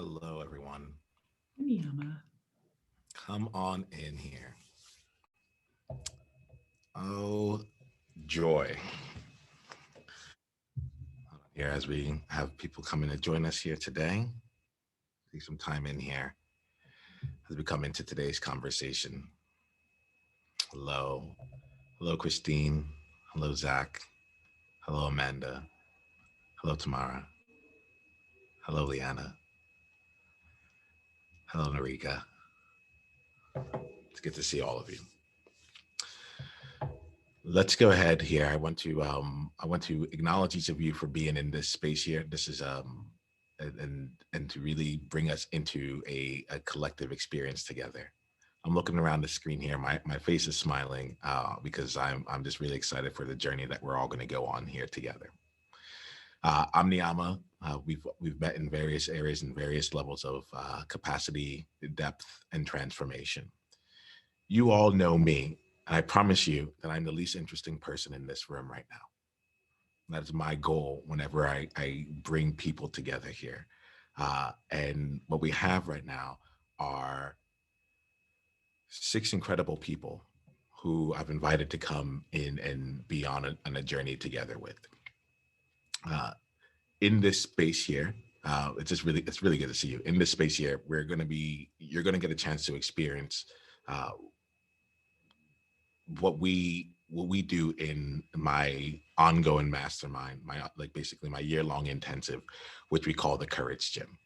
Hello, everyone. Niiamah. Come on in here. Oh, joy. Here, as we have people coming to join us here today, take some time in here as we come into today's conversation. Hello. Hello, Christine. Hello, Zach. Hello, Amanda. Hello, Tamara. Hello, Liana. Hello, Narika. It's good to see all of you. Let's go ahead here. I want to acknowledge each of you for being in this space here. This is and to really bring us into a collective experience together. I'm looking around the screen here. My face is smiling because I'm just really excited for the journey that we're all going to go on here together. I'm Niiamah. We've met in various areas and various levels of capacity, depth, and transformation. You all know me, and I promise you that I'm the least interesting person in this room right now. That is my goal whenever I bring people together here. And what we have right now are six incredible people who I've invited to come in and be on a journey together with. Uh, in this space here, it's really good to see you. In this space here, you're gonna get a chance to experience uh, what we do in my ongoing mastermind, my like basically my year-long intensive, which we call the Courage Gym.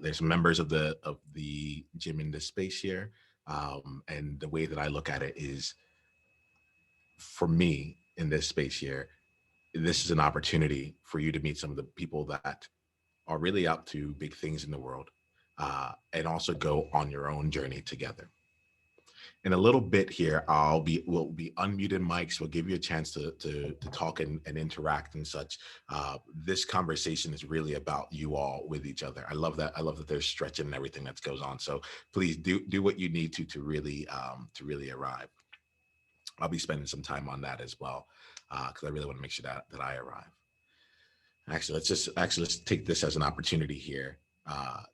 There's members of the gym in this space here, and the way that I look at it is, for me in this space here, this is an opportunity for you to meet some of the people that are really up to big things in the world, and also go on your own journey together. In a little bit here, we'll be unmuted mics. We'll give you a chance to talk and interact and such. This conversation is really about you all with each other. I love that. I love that there's stretching and everything that goes on. So please do what you need to really arrive. I'll be spending some time on that as well because I really want to make sure that I arrive. Let's take this as an opportunity here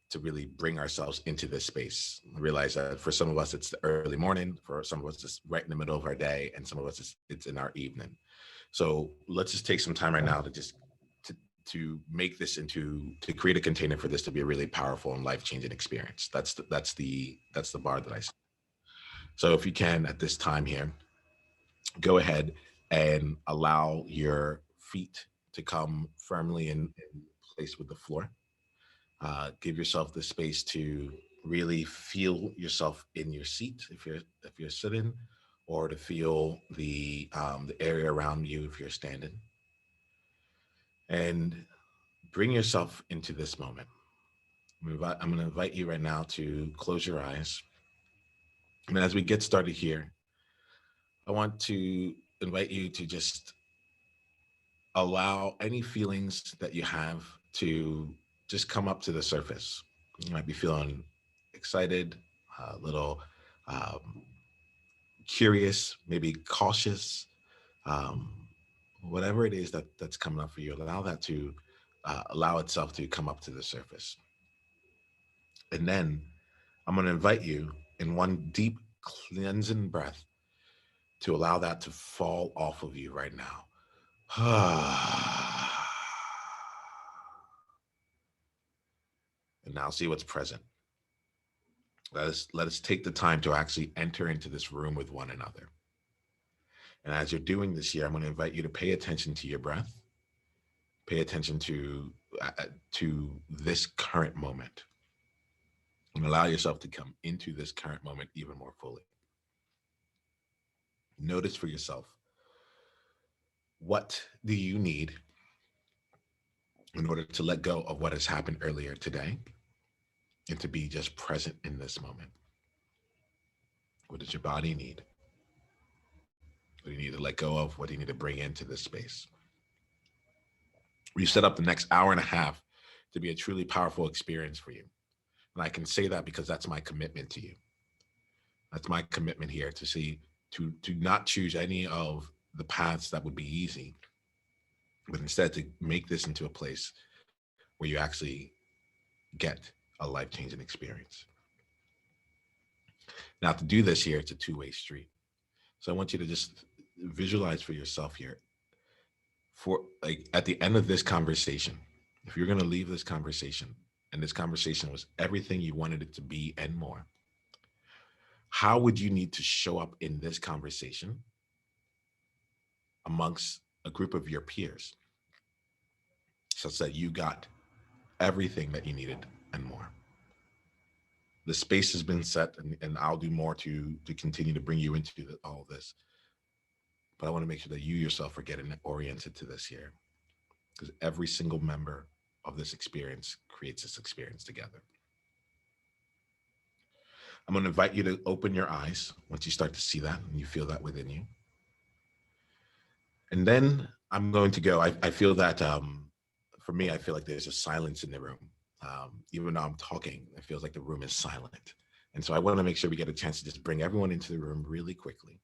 to really bring ourselves into this space. I realize that for some of us it's the early morning, for some of us it's right in the middle of our day, and some of us it's in our evening. So let's just take some time right now to make this into to create a container for this to be a really powerful and life changing experience. That's the bar that I set. So if you can at this time here, go ahead and allow your feet to come firmly in place with the floor. Give yourself the space to really feel yourself in your seat if you're sitting, or to feel the area around you if you're standing, and bring yourself into this moment. I'm going to invite you right now to close your eyes, and as we get started here, I want to invite you to just allow any feelings that you have to just come up to the surface. You might be feeling excited, a little um, curious, maybe cautious, um, whatever it is that's coming up for you. Allow that to allow itself to come up to the surface. And then I'm going to invite you in one deep cleansing breath to allow that to fall off of you right now. And now see what's present. Let us take the time to actually enter into this room with one another. And as you're doing this here, I'm going to invite you to pay attention to your breath, pay attention to this current moment, and allow yourself to come into this current moment even more fully. Notice for yourself, what do you need in order to let go of what has happened earlier today and to be just present in this moment? What does your body need? What do you need to let go of? What do you need to bring into this space? We set up the next hour and a half to be a truly powerful experience for you. And I can say that because that's my commitment to you. That's my commitment here to not choose any of the paths that would be easy, but instead to make this into a place where you actually get a life-changing experience. Now, to do this here, it's a two-way street. So I want you to just visualize for yourself here. For like at the end of this conversation, if you're going to leave this conversation, and this conversation was everything you wanted it to be and more, how would you need to show up in this conversation amongst a group of your peers such that you got everything that you needed and more? The space has been set, and I'll do more to continue to bring you into all of this. But I want to make sure that you yourself are getting oriented to this here, because every single member of this experience creates this experience together. I'm going to invite you to open your eyes once you start to see that and you feel that within you. And then I'm going to go. I feel that for me, I feel like there's a silence in the room. Even though I'm talking, it feels like the room is silent. And so I want to make sure we get a chance to just bring everyone into the room really quickly.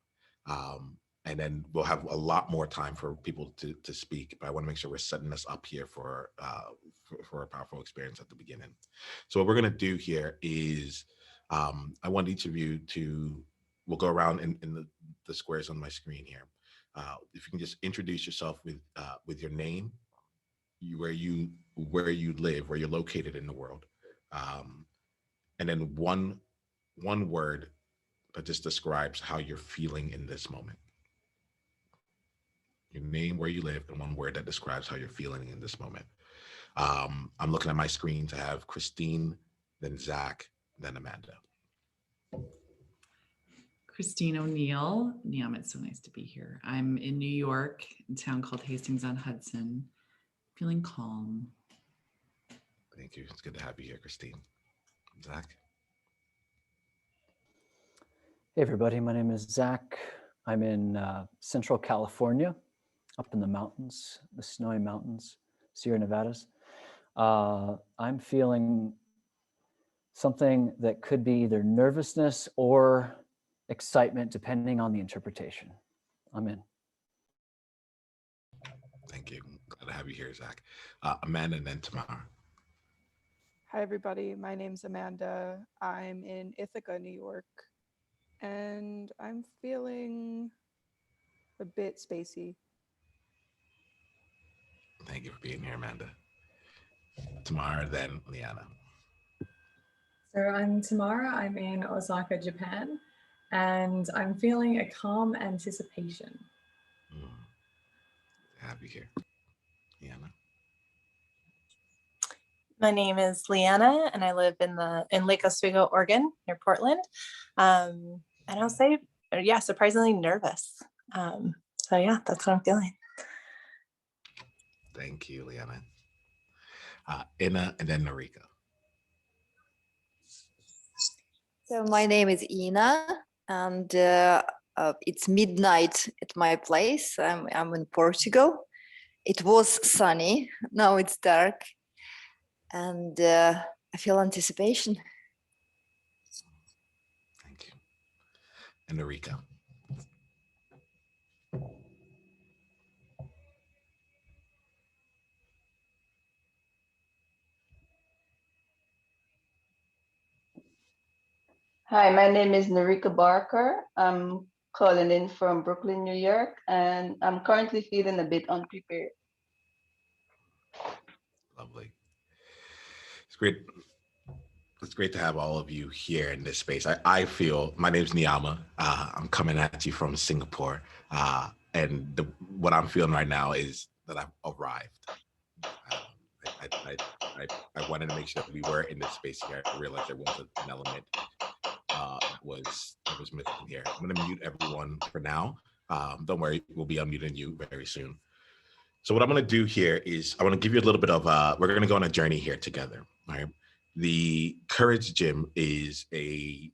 And then we'll have a lot more time for people to speak. But I want to make sure we're setting this up here for a powerful experience at the beginning. So what we're going to do here is I want each of you to, we'll go around in the squares on my screen here. If you can just introduce yourself with your name, where you live, where you're located in the world, and then one word that just describes how you're feeling in this moment. Your name, where you live, and one word that describes how you're feeling in this moment. I'm looking at my screen to have Christine, then Zach, then Amanda. Christine O'Neill. Niiamah, it's so nice to be here. I'm in New York, in a town called Hastings-on-Hudson, feeling calm. Thank you. It's good to have you here, Christine. Zach? Hey, everybody. My name is Zach. I'm in Central California, up in the mountains, the snowy mountains, Sierra Nevadas. I'm feeling something that could be either nervousness or excitement, depending on the interpretation. I'm in. Thank you. Glad to have you here, Zach. Amanda and then Tamara. Hi, everybody. My name's Amanda. I'm in Ithaca, New York, and I'm feeling a bit spacey. Thank you for being here, Amanda. Tamara, then Liana. So I'm Tamara. I'm in Osaka, Japan, and I'm feeling a calm anticipation. Happy here. Liana. My name is Leanna, and I live in Lake Oswego, Oregon, near Portland. And I'll say, yeah, surprisingly nervous. So yeah, that's what I'm feeling. Thank you, Liana. Ina and then Narika. So my name is Ina, and it's midnight at my place. I'm in Portugal. It was sunny. Now it's dark, and I feel anticipation. Thank you. And Narika. Hi, my name is Narika Barker. I'm calling in from Brooklyn, New York, and I'm currently feeling a bit unprepared. Lovely. It's great. It's great to have all of you here in this space. I feel, my name's Niiamah. I'm coming at you from Singapore. And what I'm feeling right now is that I've arrived. I wanted to make sure that we were in this space here. I realized there was an element that was missing here. I'm going to mute everyone for now. Don't worry, we'll be unmuting you very soon. So what I'm going to do here is I want to give you a little bit of, we're going to go on a journey here together. All right. The Courage Gym is a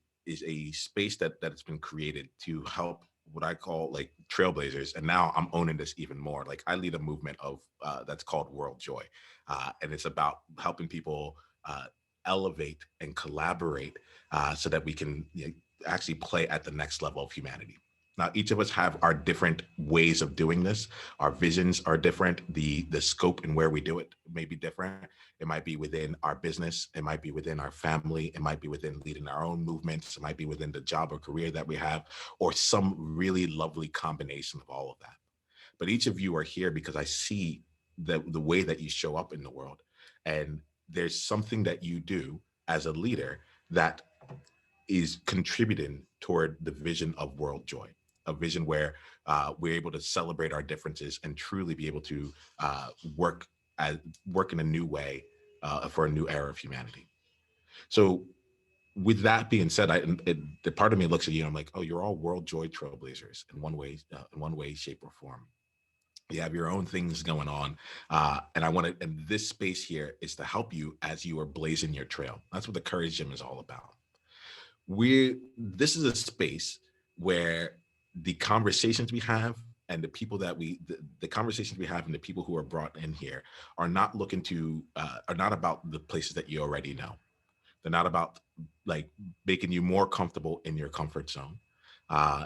space that's been created to help what I call like trailblazers. And now I'm owning this even more. Like I lead a movement of that's called World Joy. And it's about helping people elevate and collaborate so that we can actually play at the next level of humanity. Now, each of us have our different ways of doing this. Our visions are different. The scope and where we do it may be different. It might be within our business. It might be within our family. It might be within leading our own movements. It might be within the job or career that we have, or some really lovely combination of all of that. But each of you are here because I see the way that you show up in the world. And there's something that you do as a leader that is contributing toward the vision of world joy, a vision where we're able to celebrate our differences and truly be able to work in a new way for a new era of humanity. So with that being said, the part of me looks at you and I'm like, oh, you're all world joy trailblazers in one way, shape, or form. You have your own things going on. And and this space here is to help you as you are blazing your trail. That's what the Courage Gym is all about. This is a space where the conversations we have and the conversations we have and the people who are brought in here are not about the places that you already know. They're not about like making you more comfortable in your comfort zone.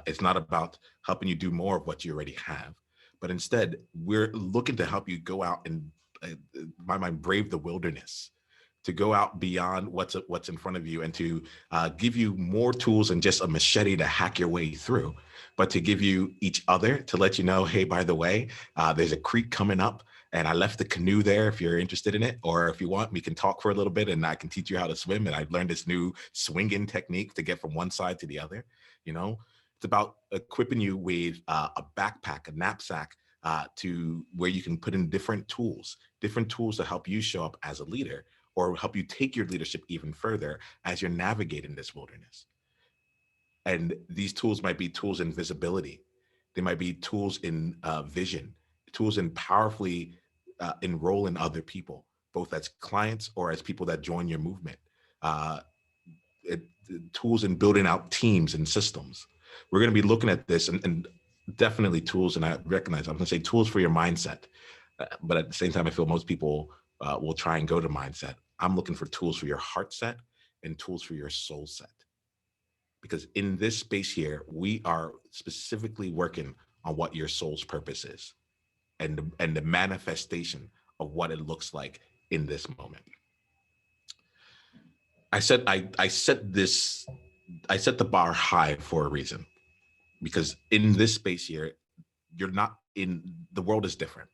It's not about helping you do more of what you already have, but instead we're looking to help you go out and my mind brave the wilderness, to go out beyond what's in front of you and to give you more tools than just a machete to hack your way through, but to give you each other to let you know, hey, by the way, there's a creek coming up and I left the canoe there if you're interested in it, or if you want, we can talk for a little bit and I can teach you how to swim. And I've learned this new swinging technique to get from one side to the other. It's about equipping you with a backpack, a knapsack, to where you can put in different tools to help you show up as a leader, or help you take your leadership even further as you're navigating this wilderness. And these tools might be tools in visibility. They might be tools in vision, tools in powerfully enrolling other people, both as clients or as people that join your movement. Tools in building out teams and systems. We're going to be looking at this and definitely tools, and I recognize I'm going to say tools for your mindset. But at the same time, I feel most people will try and go to mindset. I'm looking for tools for your heart set and tools for your soul set. Because in this space here, we are specifically working on what your soul's purpose is and the manifestation of what it looks like in this moment. I set the bar high for a reason, because in this space here, the world is different.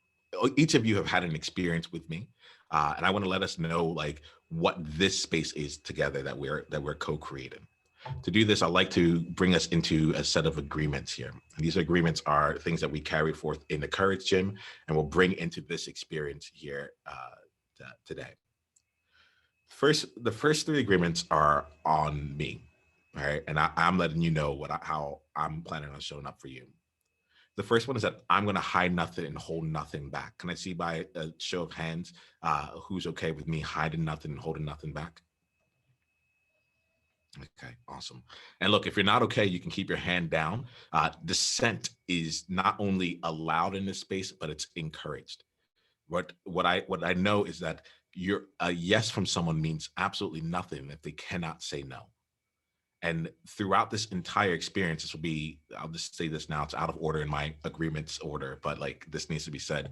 Each of you have had an experience with me, and I want to let us know like what this space is together that we're co-creating. To do this, I'd like to bring us into a set of agreements here. And these agreements are things that we carry forth in the Courage Gym and we'll bring into this experience here today. The first three agreements are on me, all right? And I'm letting you know how I'm planning on showing up for you. The first one is that I'm going to hide nothing and hold nothing back. Can I see by a show of hands who's okay with me hiding nothing and holding nothing back? Okay, awesome. And look, if you're not okay, you can keep your hand down. Dissent is not only allowed in this space, but it's encouraged. What I know is that a yes from someone means absolutely nothing if they cannot say no. And throughout this entire experience, I'll just say this now, it's out of order in my agreements order, but like this needs to be said.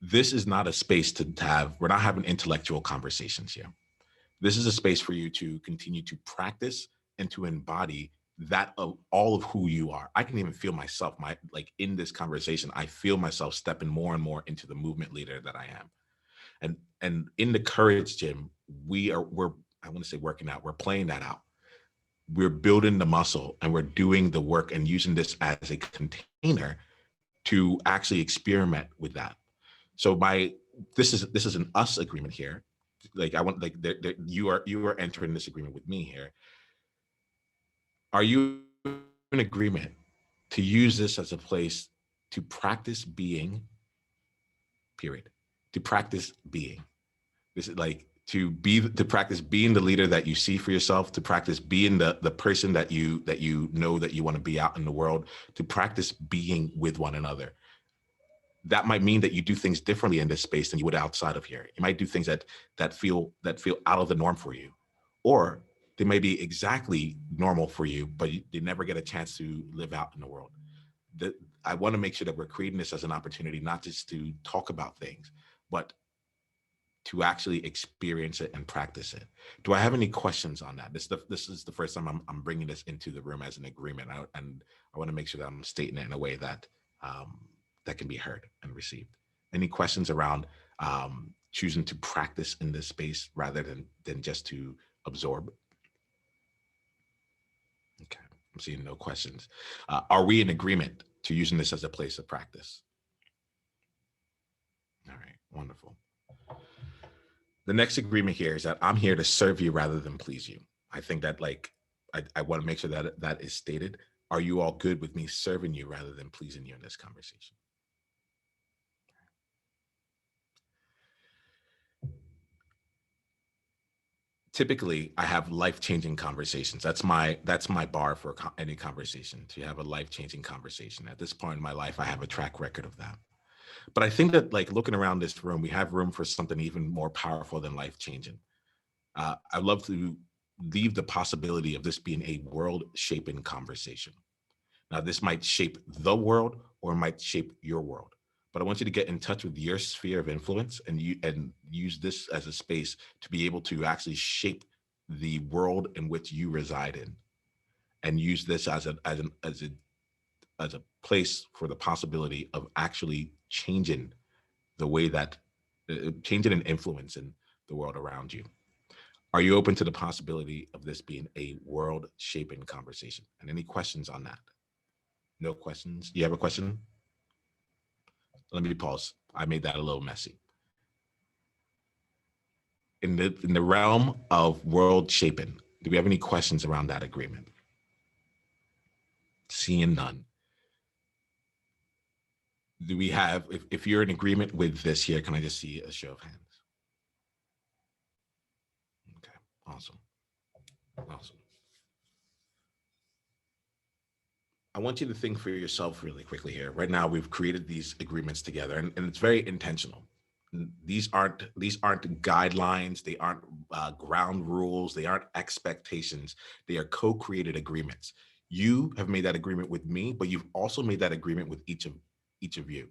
This is not a space we're not having intellectual conversations here. This is a space for you to continue to practice and to embody that of all of who you are. I can even feel myself, in this conversation, I feel myself stepping more and more into the movement leader that I am. And in the Courage Gym, we're I want to say working out, we're playing that out. We're building the muscle and we're doing the work and using this as a container to actually experiment with that. So this is an us agreement here. Like you are entering this agreement with me here. Are you in agreement to use this as a place to practice being, period? To practice being. This is like to practice being the leader that you see for yourself, to practice being the person that you know that you want to be out in the world, to practice being with one another. That might mean that you do things differently in this space than you would outside of here. You might do things that feel out of the norm for you, or they may be exactly normal for you, but they never get a chance to live out in the world. I want to make sure that we're creating this as an opportunity, not just to talk about things, but to actually experience it and practice it. Do I have any questions on that? This is the first time I'm bringing this into the room as an agreement, and I want to make sure that I'm stating it in a way that that can be heard and received. Any questions around choosing to practice in this space rather than just to absorb? Okay, I'm seeing no questions. Are we in agreement to using this as a place of practice? All right, wonderful. The next agreement here is that I'm here to serve you rather than please you. I think that I want to make sure that that is stated. Are you all good with me serving you rather than pleasing you in this conversation? Typically, I have life-changing conversations. That's my bar for any conversation, to have a life-changing conversation. At this point in my life, I have a track record of that. But I think that, like, looking around this room, we have room for something even more powerful than life-changing. I'd love to leave the possibility of this being a world-shaping conversation. Now, this might shape the world or it might shape your world. But I want you to get in touch with your sphere of influence and use this as a space to be able to actually shape the world in which you reside in, and use this as a place for the possibility of actually changing the way that changing and influencing the world around you. Are you open to the possibility of this being a world-shaping conversation? And any questions on that? No questions? You have a question? Let me pause. I made that a little messy. In the realm of world-shaping, do we have any questions around that agreement? Seeing none. Do we have, if you're in agreement with this here, can I just see a show of hands? Okay, awesome. Awesome. I want you to think for yourself really quickly here. Right now, we've created these agreements together, and it's very intentional. These aren't guidelines. They aren't ground rules. They aren't expectations. They are co-created agreements. You have made that agreement with me, but you've also made that agreement with each of you.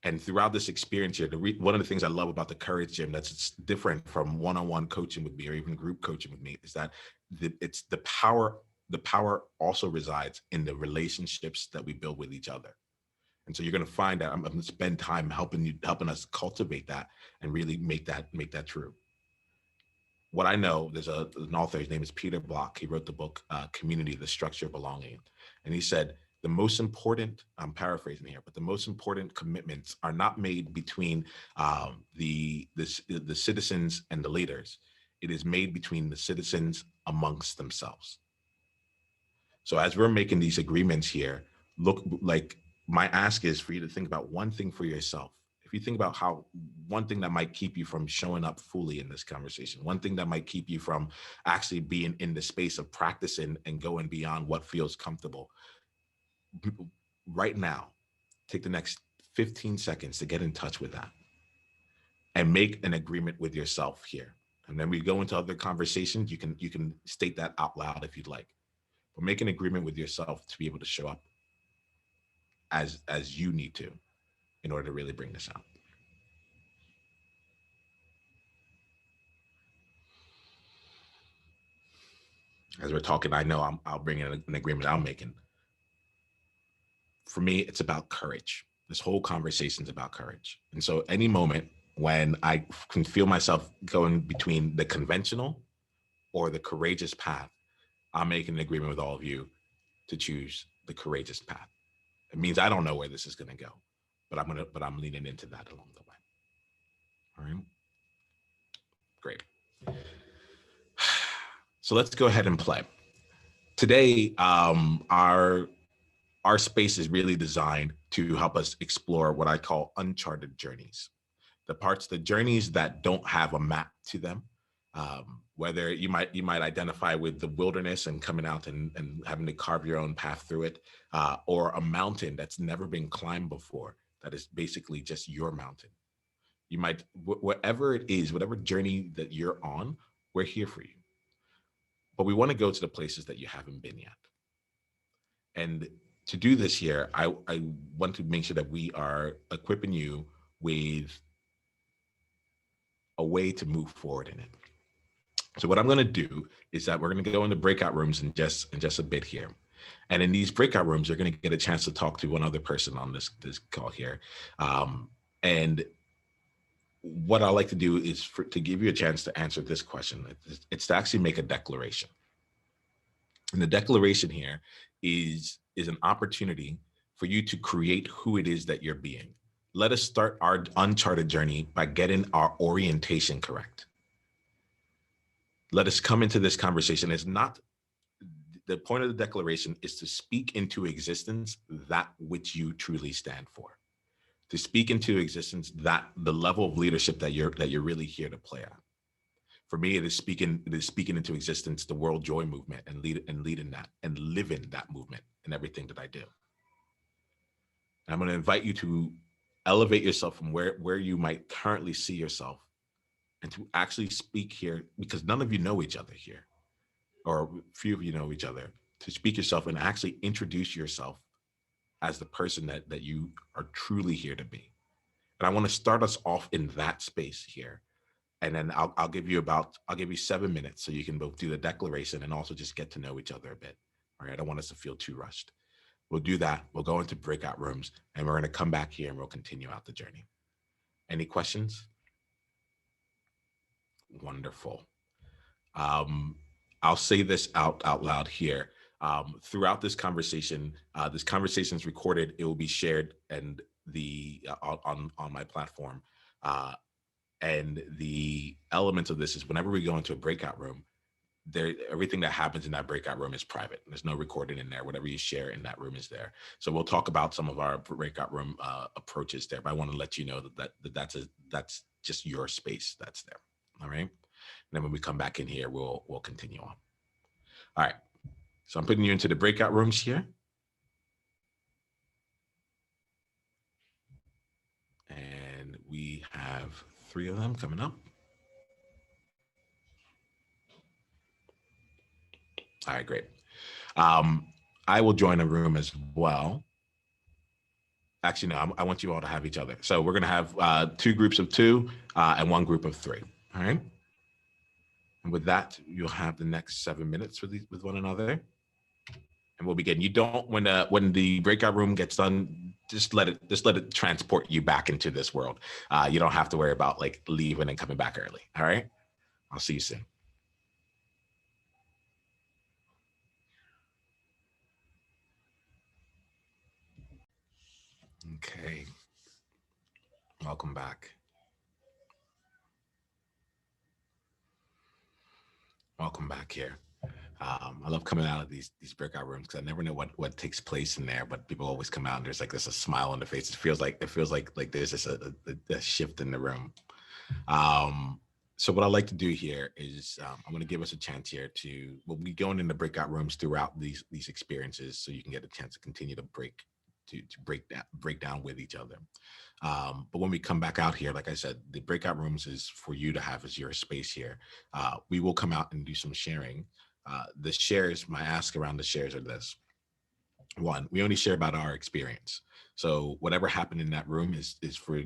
And throughout this experience here, one of the things I love about the Courage Gym that's different from one-on-one coaching with me or even group coaching with me is that it's the power also resides in the relationships that we build with each other. And so you're going to find that I'm going to spend time helping us cultivate that and really make that true. What I know, there's an author, his name is Peter Block. He wrote the book, Community, the Structure of Belonging. And he said, the most important, I'm paraphrasing here, but the most important commitments are not made between the citizens and the leaders. It is made between the citizens amongst themselves. So as we're making these agreements here, look, like, my ask is for you to think about one thing for yourself. If you think about how one thing that might keep you from showing up fully in this conversation, one thing that might keep you from actually being in the space of practicing and going beyond what feels comfortable, right now, take the next 15 seconds to get in touch with that and make an agreement with yourself here. And then we go into other conversations. You can state that out loud if you'd like, but make an agreement with yourself to be able to show up as you need to in order to really bring this out. As we're talking, I know I'll bring in an agreement I'm making. For me, it's about courage. This whole conversation is about courage. And so any moment when I can feel myself going between the conventional or the courageous path, I'm making an agreement with all of you to choose the courageous path. It means I don't know where this is going to go, but I'm leaning into that along the way. All right. Great. So let's go ahead and play. Today, our space is really designed to help us explore what I call uncharted journeys. The journeys that don't have a map to them. Whether you might identify with the wilderness and coming out and having to carve your own path through it, or a mountain that's never been climbed before, that is basically just your mountain. You might, whatever it is, whatever journey that you're on, we're here for you. But we want to go to the places that you haven't been yet. And to do this here, I want to make sure that we are equipping you with a way to move forward in it. So what I'm going to do is that we're going to go into breakout rooms in just a bit here. And in these breakout rooms, you're going to get a chance to talk to one other person on this call here. And what I like to do is to give you a chance to answer this question. It's to actually make a declaration. And the declaration here is an opportunity for you to create who it is that you're being. Let us start our uncharted journey by getting our orientation correct. Let us come into this conversation. It's not, the point of the declaration is to speak into existence that which you truly stand for. To speak into existence that the level of leadership that you're really here to play on. For me, it is speaking into existence the World Joy movement and leading that and living that movement in everything that I do. And I'm going to invite you to elevate yourself from where you might currently see yourself and to actually speak here, because none of you know each other here, or few of you know each other, to speak yourself and actually introduce yourself as the person that you are truly here to be. And I want to start us off in that space here. And then I'll give you 7 minutes so you can both do the declaration and also just get to know each other a bit. All right, I don't want us to feel too rushed. We'll do that. We'll go into breakout rooms and we're going to come back here and we'll continue out the journey. Any questions? Wonderful. I'll say this out loud here. Throughout this conversation is recorded. It will be shared and on my platform. And the elements of this is whenever we go into a breakout room, everything that happens in that breakout room is private. There's no recording in there. Whatever you share in that room is there. So we'll talk about some of our breakout room approaches there, but I want to let you know that's just your space that's there. All right. And then when we come back in here, we'll continue on. All right. So I'm putting you into the breakout rooms here. And we have 3 of them coming up. All right, great. I will join a room as well. Actually, no, I want you all to have each other. So we're going to have 2 groups of 2 and 1 group of 3. All right. And with that, you'll have the next 7 minutes with one another. And we'll begin. You don't, when the breakout room gets done, just let it transport you back into this world. You don't have to worry about like leaving and coming back early. All right. I'll see you soon. Okay. Welcome back. Welcome back here. I love coming out of these breakout rooms because I never know what takes place in there, but people always come out and there's like this a smile on their face. It feels like there's just a shift in the room. So what I like to do here is I'm going to give us a chance here we'll be going into breakout rooms throughout these experiences, so you can get a chance to continue to break down with each other. But when we come back out here, like I said, the breakout rooms is for you to have as your space here. We will come out and do some sharing. The shares, my ask around the shares are this. 1, we only share about our experience. So whatever happened in that room is for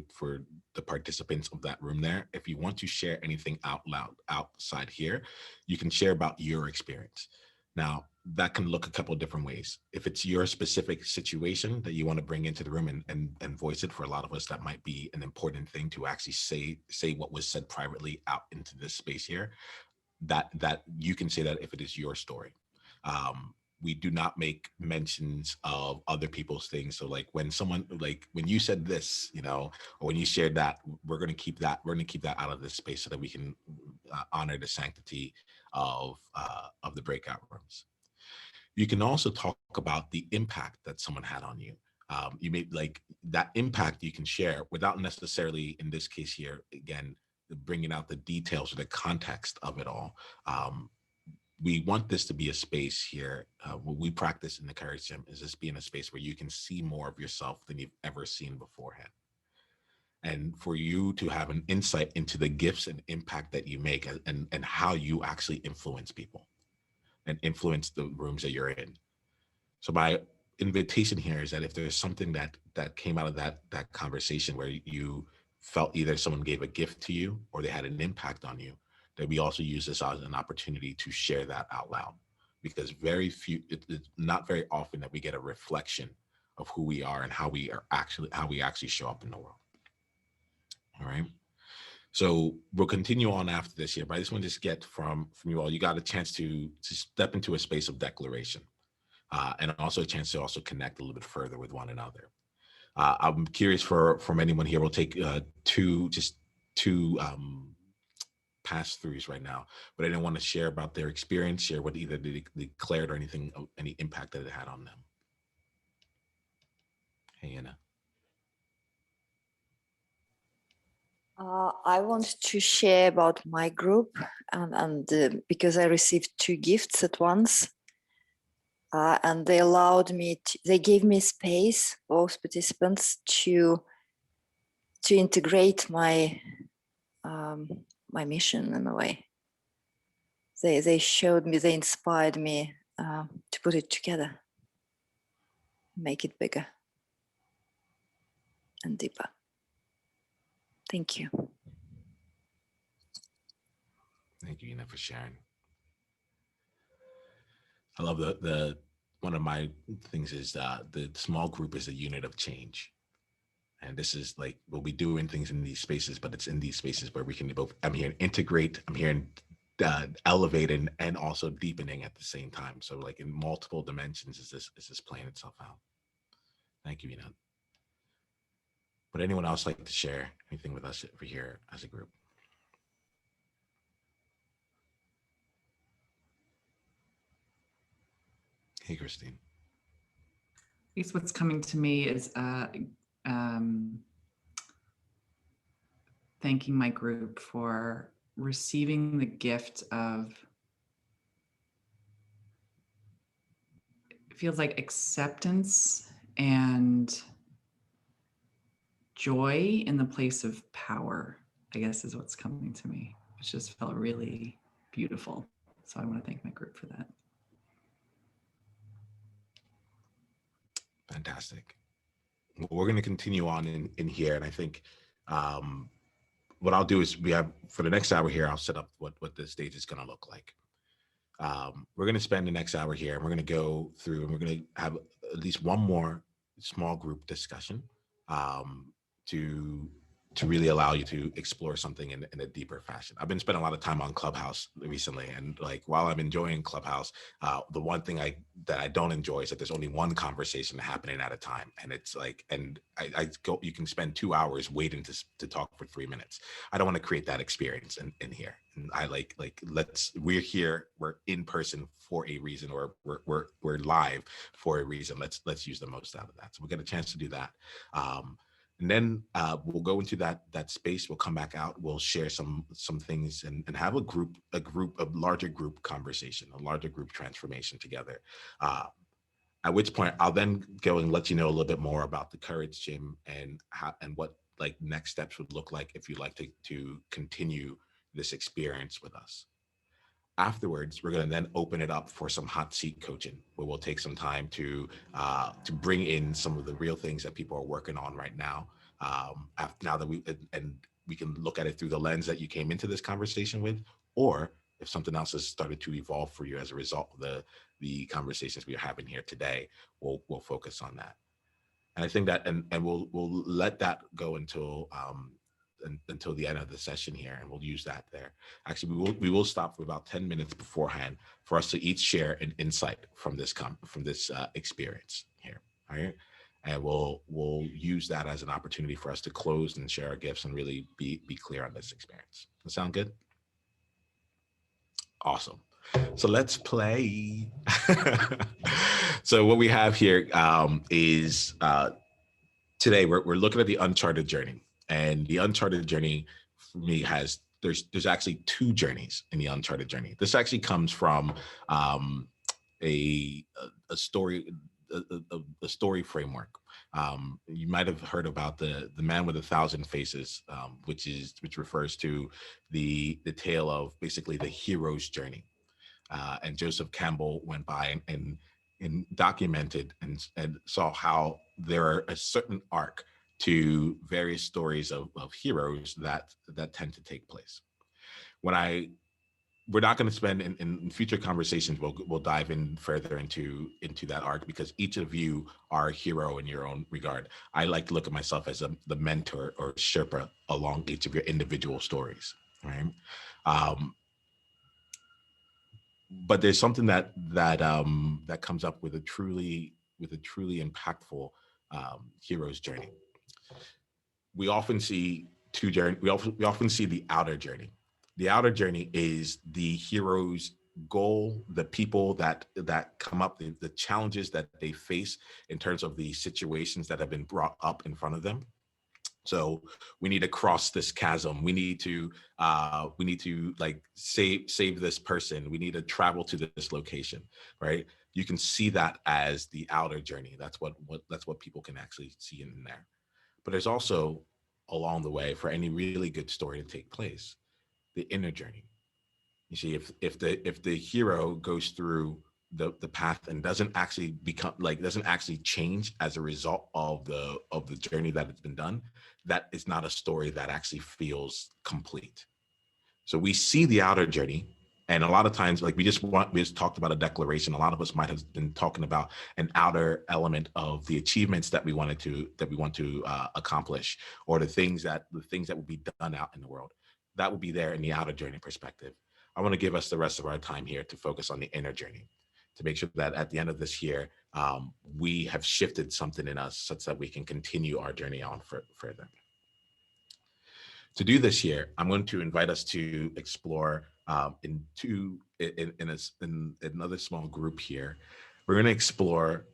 the participants of that room there. If you want to share anything out loud outside here, you can share about your experience. Now, that can look a couple of different ways. If it's your specific situation that you want to bring into the room and voice it, for a lot of us, that might be an important thing to actually say what was said privately out into this space here, that you can say that if it is your story. We do not make mentions of other people's things. So like when you said this, or when you shared that, we're going to keep that out of this space so that we can honor the sanctity of the breakout rooms. You can also talk about the impact that someone had on you. You may like that impact you can share without necessarily, in this case here, again, bringing out the details or the context of it all. We want this to be a space here. What we practice in the Courage Gym is just being a space where you can see more of yourself than you've ever seen beforehand. And for you to have an insight into the gifts and impact that you make and how you actually influence people and influence the rooms that you're in. So by invitation here is that if there's something that came out of that conversation where you felt either someone gave a gift to you or they had an impact on you, that we also use this as an opportunity to share that out loud, because it's not very often that we get a reflection of who we are and how we actually show up in the world. All right. So we'll continue on after this here, but I just want to just get from you all, you got a chance to step into a space of declaration, and also a chance to also connect a little bit further with one another. I'm curious from anyone here, we'll take two pass throughs right now, but I didn't want to share about their experience, share what either they declared or anything, any impact that it had on them. Hey, Anna. I want to share about my group, and because I received 2 gifts at once, and they allowed me they gave me space, both participants, to integrate my my mission in a way. They showed me, they inspired me to put it together, make it bigger and deeper. Thank you. Thank you, Ina, for sharing. I love the one of my things is the small group is a unit of change. And this is like, we'll be doing things in these spaces, but it's in these spaces where we can both, I'm here and integrate, I'm here and elevate and also deepening at the same time. So like in multiple dimensions is this playing itself out. Thank you, Ina. Would anyone else like to share anything with us over here as a group? Hey, Christine. I guess what's coming to me is thanking my group for receiving the gift of, it feels like acceptance and joy in the place of power, I guess is what's coming to me, which just felt really beautiful. So I want to thank my group for that. Fantastic. We're going to continue on in here. And I think what I'll do is we have, for the next hour here, I'll set up what the stage is going to look like. We're going to spend the next hour here and we're going to go through and we're going to have at least one more small group discussion to really allow you to explore something in a deeper fashion. I've been spending a lot of time on Clubhouse recently, and like while I'm enjoying Clubhouse, the one thing that I don't enjoy is that there's only one conversation happening at a time, and it's like, and I go, you can spend 2 hours waiting to talk for 3 minutes. I don't want to create that experience in here. And I like we're here, we're in person for a reason, or we're live for a reason. Let's use the most out of that. So we'll get a chance to do that. And then we'll go into that space. We'll come back out. We'll share some things and have a larger group conversation, a larger group transformation together. At which point I'll then go and let you know a little bit more about the Courage Gym and how and what like next steps would look like if you'd like to continue this experience with us. Afterwards, we're going to then open it up for some hot seat coaching, where we'll take some time to bring in some of the real things that people are working on right now. Now that we can look at it through the lens that you came into this conversation with, or if something else has started to evolve for you as a result of the conversations we are having here today, we'll focus on that. And I think that and we'll let that go until the end of the session here, and we'll use that there. Actually, we will stop for about 10 minutes beforehand for us to each share an insight from this experience here. All right, and we'll use that as an opportunity for us to close and share our gifts and really be clear on this experience. Does that sound good? Awesome. So let's play. So what we have here is today we're looking at the uncharted journey. And the uncharted journey for me there's actually 2 journeys in the uncharted journey. This actually comes from a story framework. You might have heard about the man with 1,000 faces, which refers to the tale of basically the hero's journey. And Joseph Campbell went by and and documented and saw how there are a certain arc to various stories of heroes that tend to take place. We're not going to spend in future conversations. We'll dive in further into that arc, because each of you are a hero in your own regard. I like to look at myself as the mentor or sherpa along each of your individual stories, right? But there's something that comes up with a truly impactful hero's journey. We often see two journey. We often see the outer journey. The outer journey is the hero's goal, the people that come up, the challenges that they face in terms of the situations that have been brought up in front of them. So we need to cross this chasm. We need to like save this person. We need to travel to this location, right? You can see that as the outer journey. That's what people can actually see in there. But there's also, along the way, for any really good story to take place, the inner journey. You see, if the hero goes through the path and doesn't actually change as a result of the journey that it's been done, that is not a story that actually feels complete. So we see the outer journey, and a lot of times, like we just talked about a declaration. A lot of us might have been talking about an outer element of the achievements that we want to accomplish, or the things that will be done out in the world. That would be there in the outer journey perspective. I want to give us the rest of our time here to focus on the inner journey, to make sure that at the end of this year, we have shifted something in us such that we can continue our journey on further. To do this here, I'm going to invite us to explore in another small group here. We're going to explore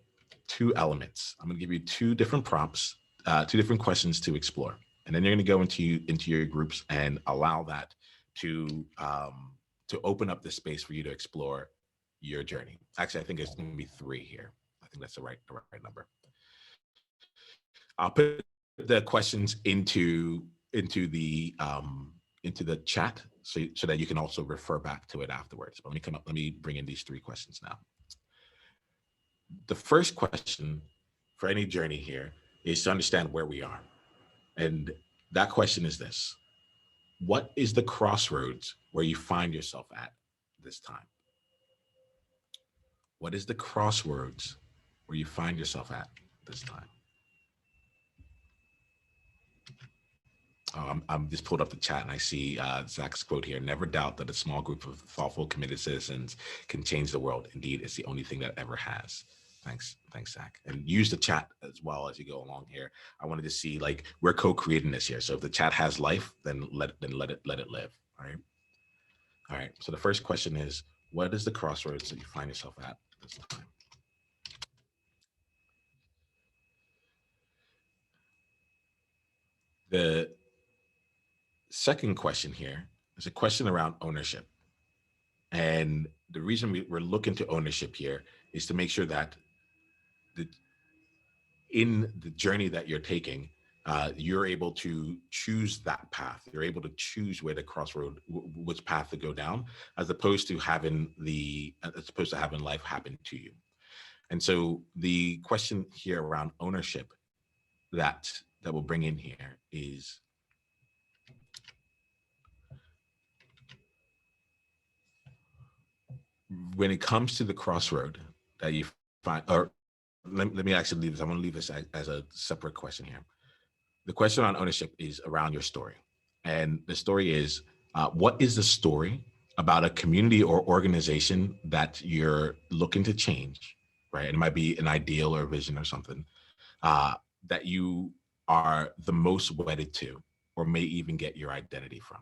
two elements. I'm going to give you two different prompts, two different questions to explore, and then you're going to go into your groups and allow that to open up the space for you to explore your journey. Actually, I think it's going to be three here. I think that's the right number. I'll put the questions into the chat so that you can also refer back to it afterwards. But let me bring in these three questions now. The first question for any journey here is to understand where we are. And that question is this: what is the crossroads where you find yourself at this time? What is the crossroads where you find yourself at this time? I'm just pulled up the chat and I see Zach's quote here: never doubt that a small group of thoughtful, committed citizens can change the world. Indeed, it's the only thing that ever has. Thanks, Zach. And use the chat as well as you go along here. I wanted to see, like, we're co-creating this here. So if the chat has life, then let it live. All right. So the first question is, what is the crossroads that you find yourself at this time? The second question here is a question around ownership. And the reason we're looking to ownership here is to make sure that in the journey that you're taking, you're able to choose that path. You're able to choose where the crossroad, which path to go down, as opposed to having life happen to you. And so the question here around ownership that we'll bring in here is, when it comes to the crossroad that you find, or let me actually leave this. I'm going to leave this as a separate question here. The question on ownership is around your story. And the story is, what is the story about a community or organization that you're looking to change, right? And it might be an ideal or a vision or something that you are the most wedded to, or may even get your identity from,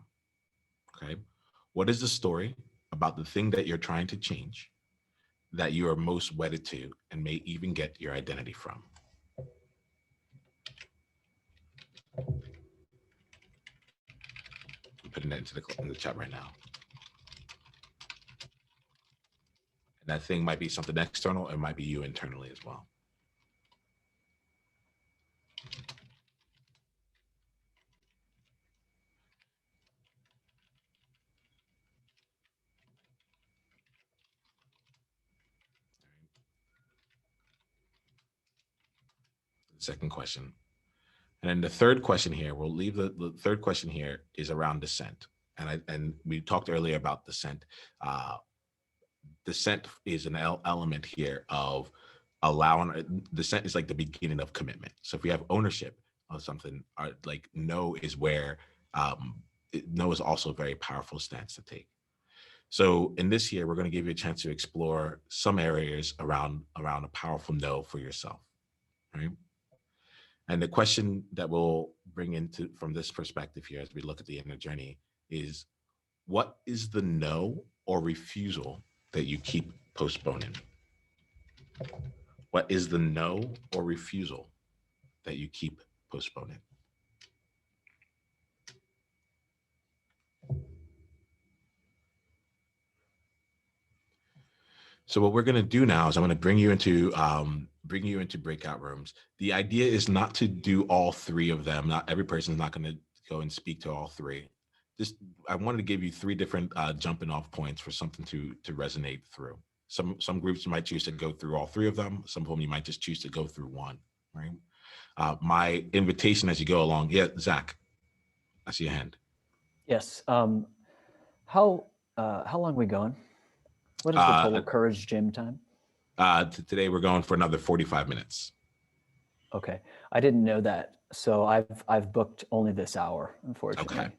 okay? What is the story about the thing that you're trying to change that you are most wedded to and may even get your identity from? I'm putting that in the chat right now. And that thing might be something external, it might be you internally as well. second question. And then the third question here, we'll leave the third question here is around dissent. And we talked earlier about dissent. Dissent is an element here of allowing, dissent is like the beginning of commitment. So if we have ownership of something, like no is where, no is also a very powerful stance to take. So in this year, we're going to give you a chance to explore some areas around a powerful no for yourself, right? And the question that we'll bring into from this perspective here as we look at the inner journey is, what is the no or refusal that you keep postponing? What is the no or refusal that you keep postponing? So what we're going to do now is I'm going to bring you into breakout rooms. The idea is not to do all three of them. Not every person is not going to go and speak to all three. Just, I wanted to give you three different jumping off points for something to resonate through. Some groups might choose to go through all three of them. Some of them you might just choose to go through one, right? My invitation as you go along. Yeah, Zach, I see your hand. Yes. How long are we going? What is the total courage gym time? Today we're going for another 45 minutes. Okay, I didn't know that, so I've booked only this hour, unfortunately.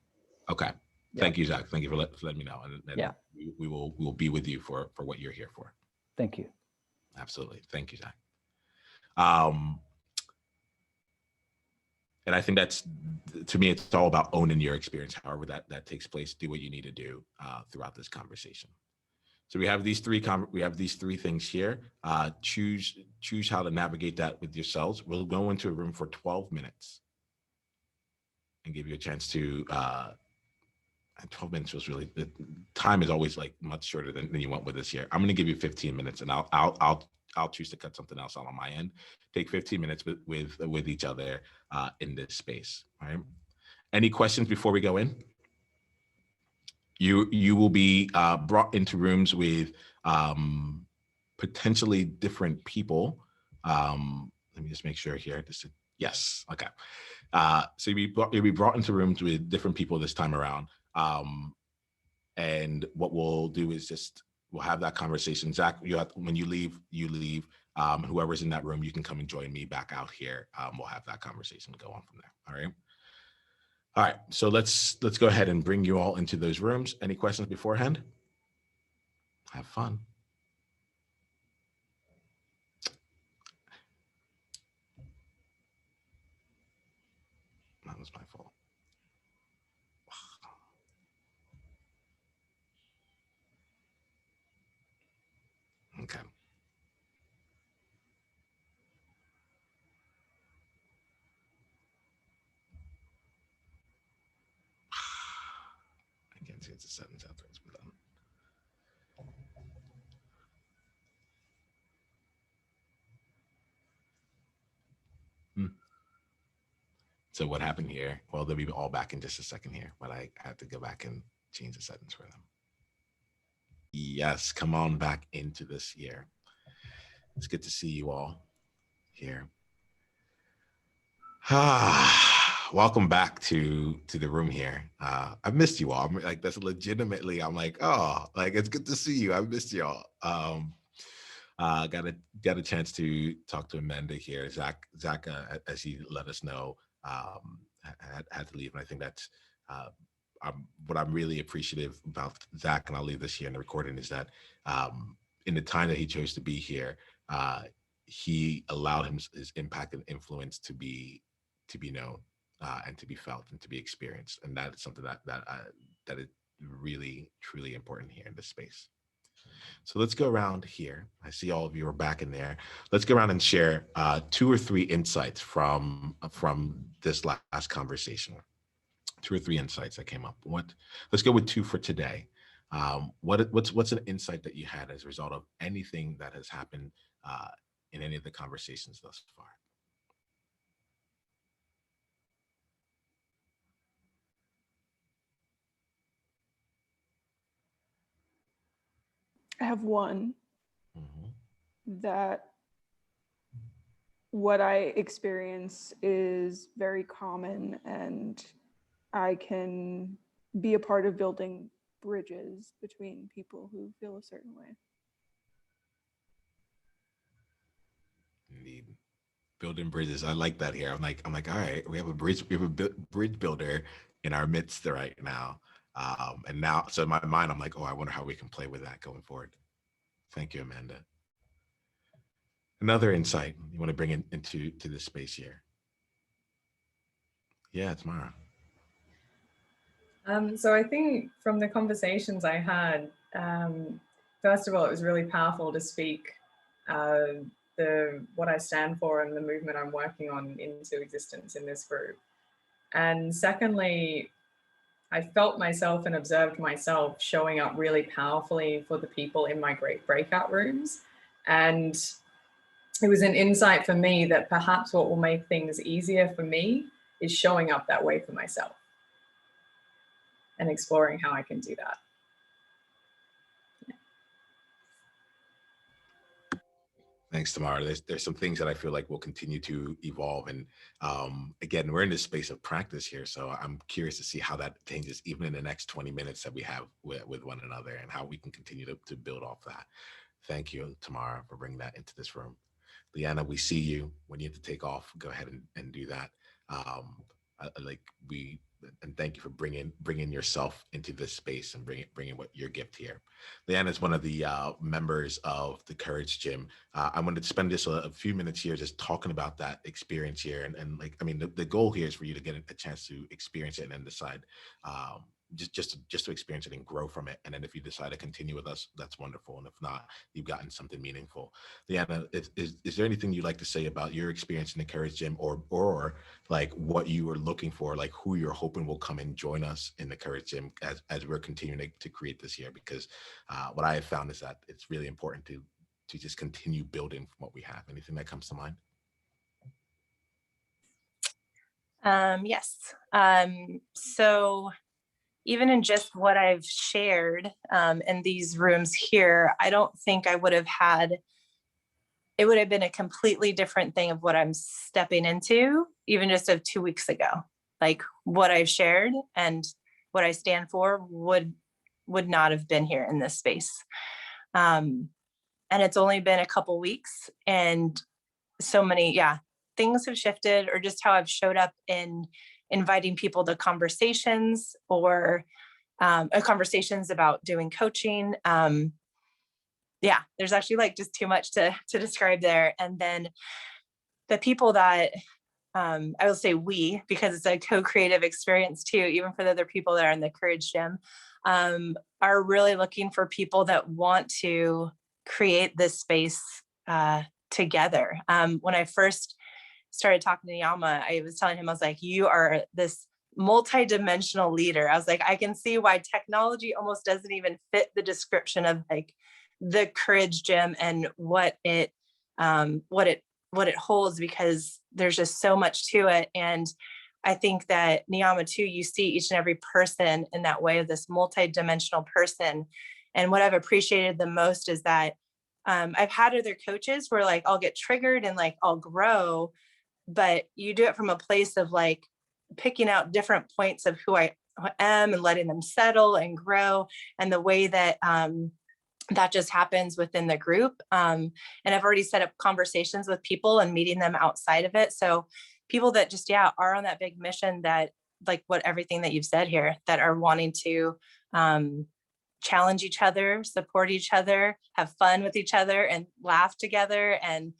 Okay. Yeah. Thank you, Zach. Thank you for letting me know, and yeah, we will be with you for what you're here for. Thank you. Absolutely, thank you, Zach. And I think that's, to me, it's all about owning your experience. However that takes place, do what you need to do throughout this conversation. So we have these three things here. Choose how to navigate that with yourselves. We'll go into a room for 12 minutes and give you a chance to. And 12 minutes was really, the time is always like much shorter than you went with this year. I'm going to give you 15 minutes, and I'll choose to cut something else out on my end. Take 15 minutes with each other in this space. All right. Any questions before we go in? You will be brought into rooms with potentially different people. Let me just make sure here. Yes. Okay. So you'll be brought into rooms with different people this time around. And what we'll do is we'll have that conversation. Zach, when you leave, you leave. Whoever's in that room, you can come and join me back out here. We'll have that conversation and go on from there. All right. All right, so let's go ahead and bring you all into those rooms. Any questions beforehand? Have fun. That was my fault. Okay. I can't change the settings after it's been done. So what happened here? Well, they'll be all back in just a second here, but I have to go back and change the settings for them. Yes, come on back into this year. It's good to see you all here. Welcome back to the room here. I've missed you all. I'm like, that's legitimately, I'm like, oh, like, it's good to see you. I missed y'all. Got a chance to talk to Amanda here. Zach, as he let us know, had to leave, and I think that's what I'm really appreciative about Zach, and I'll leave this here in the recording, is that in the time that he chose to be here, he allowed his impact and influence to be known and to be felt and to be experienced, and that is something that is really truly important here in this space. So let's go around here. I see all of you are back in there. Let's go around and share 2 or 3 insights from this last conversation. 2 or 3 insights that came up. Let's go with 2 for today. What's an insight that you had as a result of anything that has happened in any of the conversations thus far? I have one that what I experience is very common, and I can be a part of building bridges between people who feel a certain way. Indeed. Building bridges. I like that here. I'm like, all right, we have a bridge builder in our midst right now. And now, so in my mind, I'm like, oh, I wonder how we can play with that going forward. Thank you, Amanda. Another insight you want to bring into this space here? Yeah, Tamara. So I think from the conversations I had, first of all, it was really powerful to speak what I stand for and the movement I'm working on into existence in this group. And secondly, I felt myself and observed myself showing up really powerfully for the people in my great breakout rooms. And it was an insight for me that perhaps what will make things easier for me is showing up that way for myself and exploring how I can do that. Thanks, Tamara. There's some things that I feel like will continue to evolve. And again, we're in this space of practice here. So I'm curious to see how that changes even in the next 20 minutes that we have with one another, and how we can continue to build off that. Thank you, Tamara, for bringing that into this room. Leanna, we see you. When you have to take off, go ahead and do that. And thank you for bringing yourself into this space and bringing what your gift here. Leanna is one of the members of the Courage Gym. I wanted to spend just a few minutes here just talking about that experience here, and like, I mean, the goal here is for you to get a chance to experience it and then decide. Just to experience it and grow from it. And then if you decide to continue with us, that's wonderful. And if not, you've gotten something meaningful. Leanna, is there anything you'd like to say about your experience in the Courage Gym, or like what you are looking for, like who you're hoping will come and join us in the Courage Gym as we're continuing to create this year? Because what I have found is that it's really important to just continue building from what we have. Anything that comes to mind? Yes. So even in just what I've shared in these rooms here, I don't think I would have had, it would have been a completely different thing of what I'm stepping into, even just of 2 weeks ago. Like what I've shared and what I stand for would not have been here in this space. And it's only been a couple weeks, and so many, things have shifted, or just how I've showed up in inviting people to conversations, or conversations about doing coaching. There's actually like just too much to describe there. And then the people that I will say we, because it's a co-creative experience too, even for the other people that are in the Courage Gym, are really looking for people that want to create this space together. When I first started talking to Niiamah, I was telling him, I was like, you are this multi-dimensional leader. I was like, I can see why technology almost doesn't even fit the description of like the Courage Gym and what it holds, because there's just so much to it. And I think that Niiamah too, you see each and every person in that way, of this multi-dimensional person. And what I've appreciated the most is that I've had other coaches where like I'll get triggered and like I'll grow, but you do it from a place of like picking out different points of who I am and letting them settle and grow, and the way that that just happens within the group. And I've already set up conversations with people and meeting them outside of it. So people that just, are on that big mission, that like everything that you've said here, that are wanting to challenge each other, support each other, have fun with each other, and laugh together. And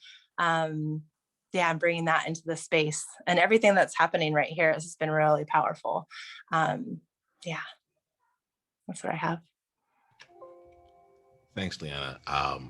I'm bringing that into the space, and everything that's happening right here has been really powerful. That's what I have. Thanks, Leanna. I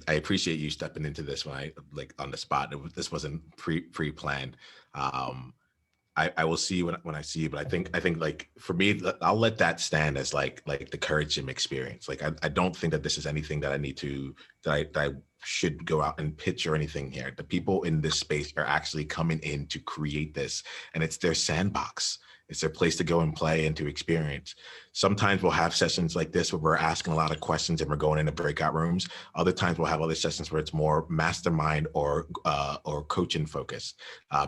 appreciate you stepping into this when I like on the spot. This wasn't pre-planned. I will see when I see you, but I think like for me, I'll let that stand as like the Courage Gym experience. Like I don't think that this is anything that I need to that I should go out and pitch or anything here. The people in this space are actually coming in to create this, and it's their sandbox. It's their place to go and play and to experience. Sometimes we'll have sessions like this where we're asking a lot of questions and we're going into breakout rooms. Other times we'll have other sessions where it's more mastermind or coaching focused.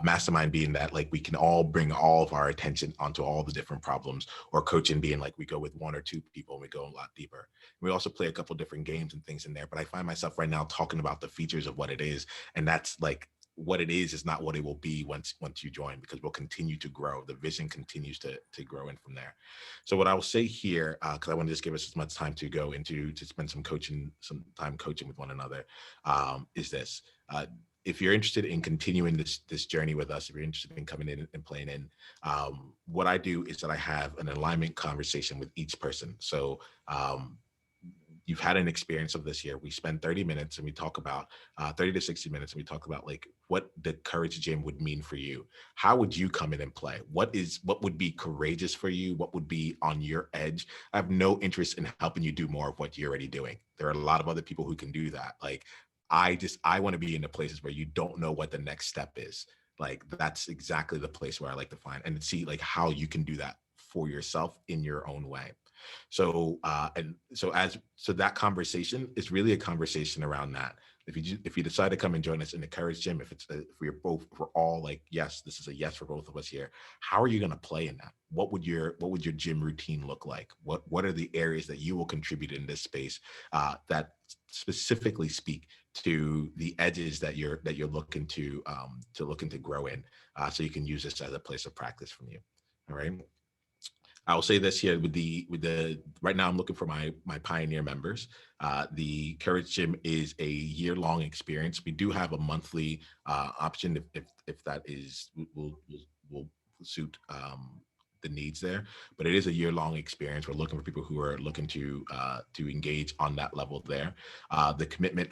Mastermind being that like we can all bring all of our attention onto all the different problems, or coaching being like we go with one or two people and we go a lot deeper. We also play a couple different games and things in there, but I find myself right now talking about the features of what it is, and that's like what it is not what it will be once you join, because we'll continue to grow. The vision continues to grow in from there. So what I will say here, because I want to just give us as much time to go into to spend some time coaching with one another, is this. If you're interested in continuing this journey with us, if you're interested in coming in and playing in, what I do is that I have an alignment conversation with each person. So you've had an experience of this year. We spend 30 minutes and we talk about 30 to 60 minutes and we talk about like what the Courage Gym would mean for you. How would you come in and play? What would be courageous for you? What would be on your edge? I have no interest in helping you do more of what you're already doing. There are a lot of other people who can do that. Like I want to be in the places where you don't know what the next step is. Like that's exactly the place where I like to find and see like how you can do that for yourself in your own way. So so that conversation is really a conversation around that. If you decide to come and join us in the Courage Gym, if we're all like, yes, this is a yes for both of us here. How are you going to play in that? What would your gym routine look like? What are the areas that you will contribute in this space that specifically speak to the edges that you're looking to grow in, so you can use this as a place of practice from you. All right. I'll say this here with the right now I'm looking for my Pioneer members. The Courage Gym is a year-long experience. We do have a monthly option if that is will suit the needs there, but it is a year-long experience. We're looking for people who are looking to engage on that level there. The commitment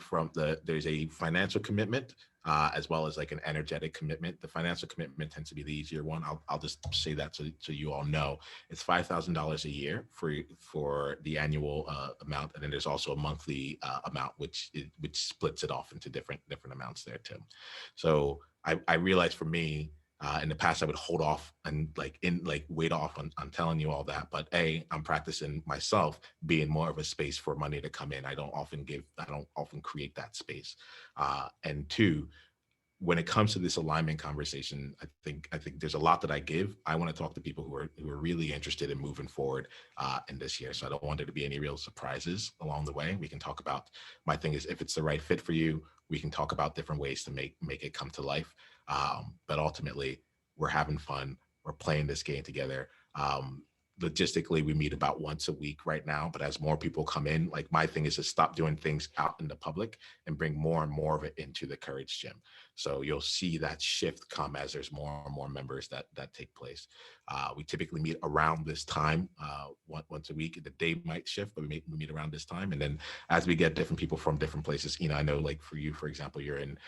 there's a financial commitment as well as like an energetic commitment. The financial commitment tends to be the easier one. I'll just say that so you all know. It's $5,000 a year for the annual amount, and then there's also a monthly amount which splits it off into different amounts there too. So I realized for me, in the past, I would hold off and wait off on telling you all that. But I'm practicing myself being more of a space for money to come in. I don't often create that space. And two, when it comes to this alignment conversation, I think there's a lot that I give. I want to talk to people who are really interested in moving forward in this year. So I don't want there to be any real surprises along the way. We can talk about, my thing is, if it's the right fit for you, we can talk about different ways to make it come to life. But ultimately, we're having fun. We're playing this game together. Logistically, we meet about once a week right now, but as more people come in, like my thing is to stop doing things out in the public and bring more and more of it into the Courage Gym. So you'll see that shift come as there's more and more members that take place. We typically meet around this time, once a week. The day might shift, but we meet around this time. And then as we get different people from different places, I know like for you, for example, you're in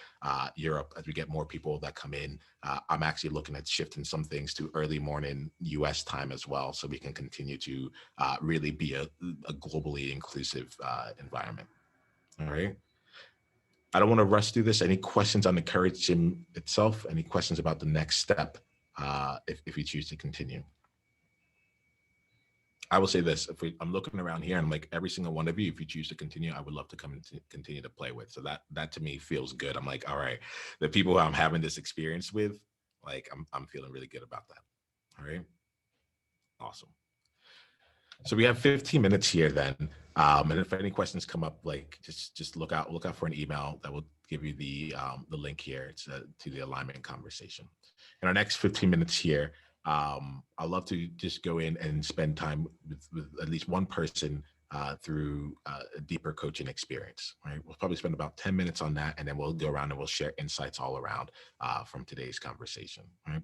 Europe. As we get more people that come in, I'm actually looking at shifting some things to early morning US time as well, so we can continue to really be a globally inclusive environment. All right. I don't want to rush through this. Any questions on the Courage Gym itself? Any questions about the next step if you choose to continue? I will say this, I'm looking around here and like every single one of you, if you choose to continue, I would love to come and continue to play with. So that to me feels good. I'm like, all right, the people who I'm having this experience with, like I'm feeling really good about that. All right. Awesome. So we have 15 minutes here then. And if any questions come up, like just look out for an email that will give you the link here to the alignment conversation. In our next 15 minutes here, I'd love to just go in and spend time with at least one person through a deeper coaching experience, right? We'll probably spend about 10 minutes on that, and then we'll go around and we'll share insights all around from today's conversation, right?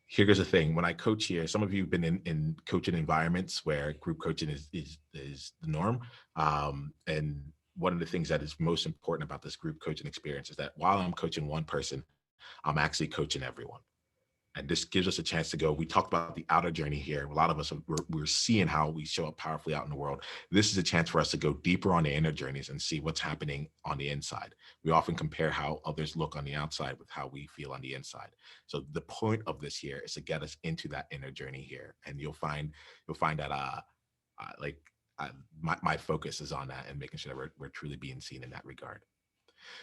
Here's the thing. When I coach here, some of you have been in coaching environments where group coaching is the norm. And one of the things that is most important about this group coaching experience is that while I'm coaching one person, I'm actually coaching everyone. And this gives us a chance to go. We talked about the outer journey here. A lot of us, we're seeing how we show up powerfully out in the world. This is a chance for us to go deeper on the inner journeys and see what's happening on the inside. We often compare how others look on the outside with how we feel on the inside. So the point of this here is to get us into that inner journey here. And you'll find that my focus is on that and making sure that we're truly being seen in that regard.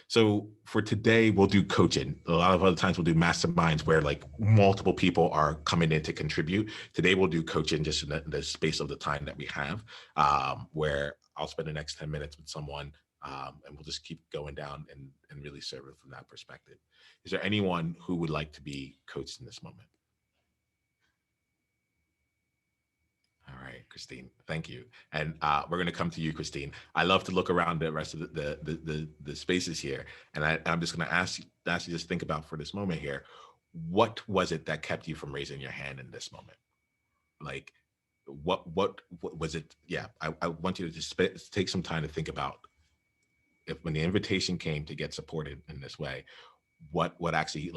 So for today, we'll do coaching. A lot of other times we'll do masterminds where like multiple people are coming in to contribute. Today we'll do coaching just in the space of the time that we have, where I'll spend the next 10 minutes with someone, and we'll just keep going down and really serve it from that perspective. Is there anyone who would like to be coached in this moment? All right, Christine, thank you. And we're going to come to you, Christine. I love to look around the rest of the spaces here. And I'm just going to ask you just think about for this moment here, what was it that kept you from raising your hand in this moment? Like, what was it? Yeah, I want you to just take some time to think about when the invitation came to get supported in this way, what actually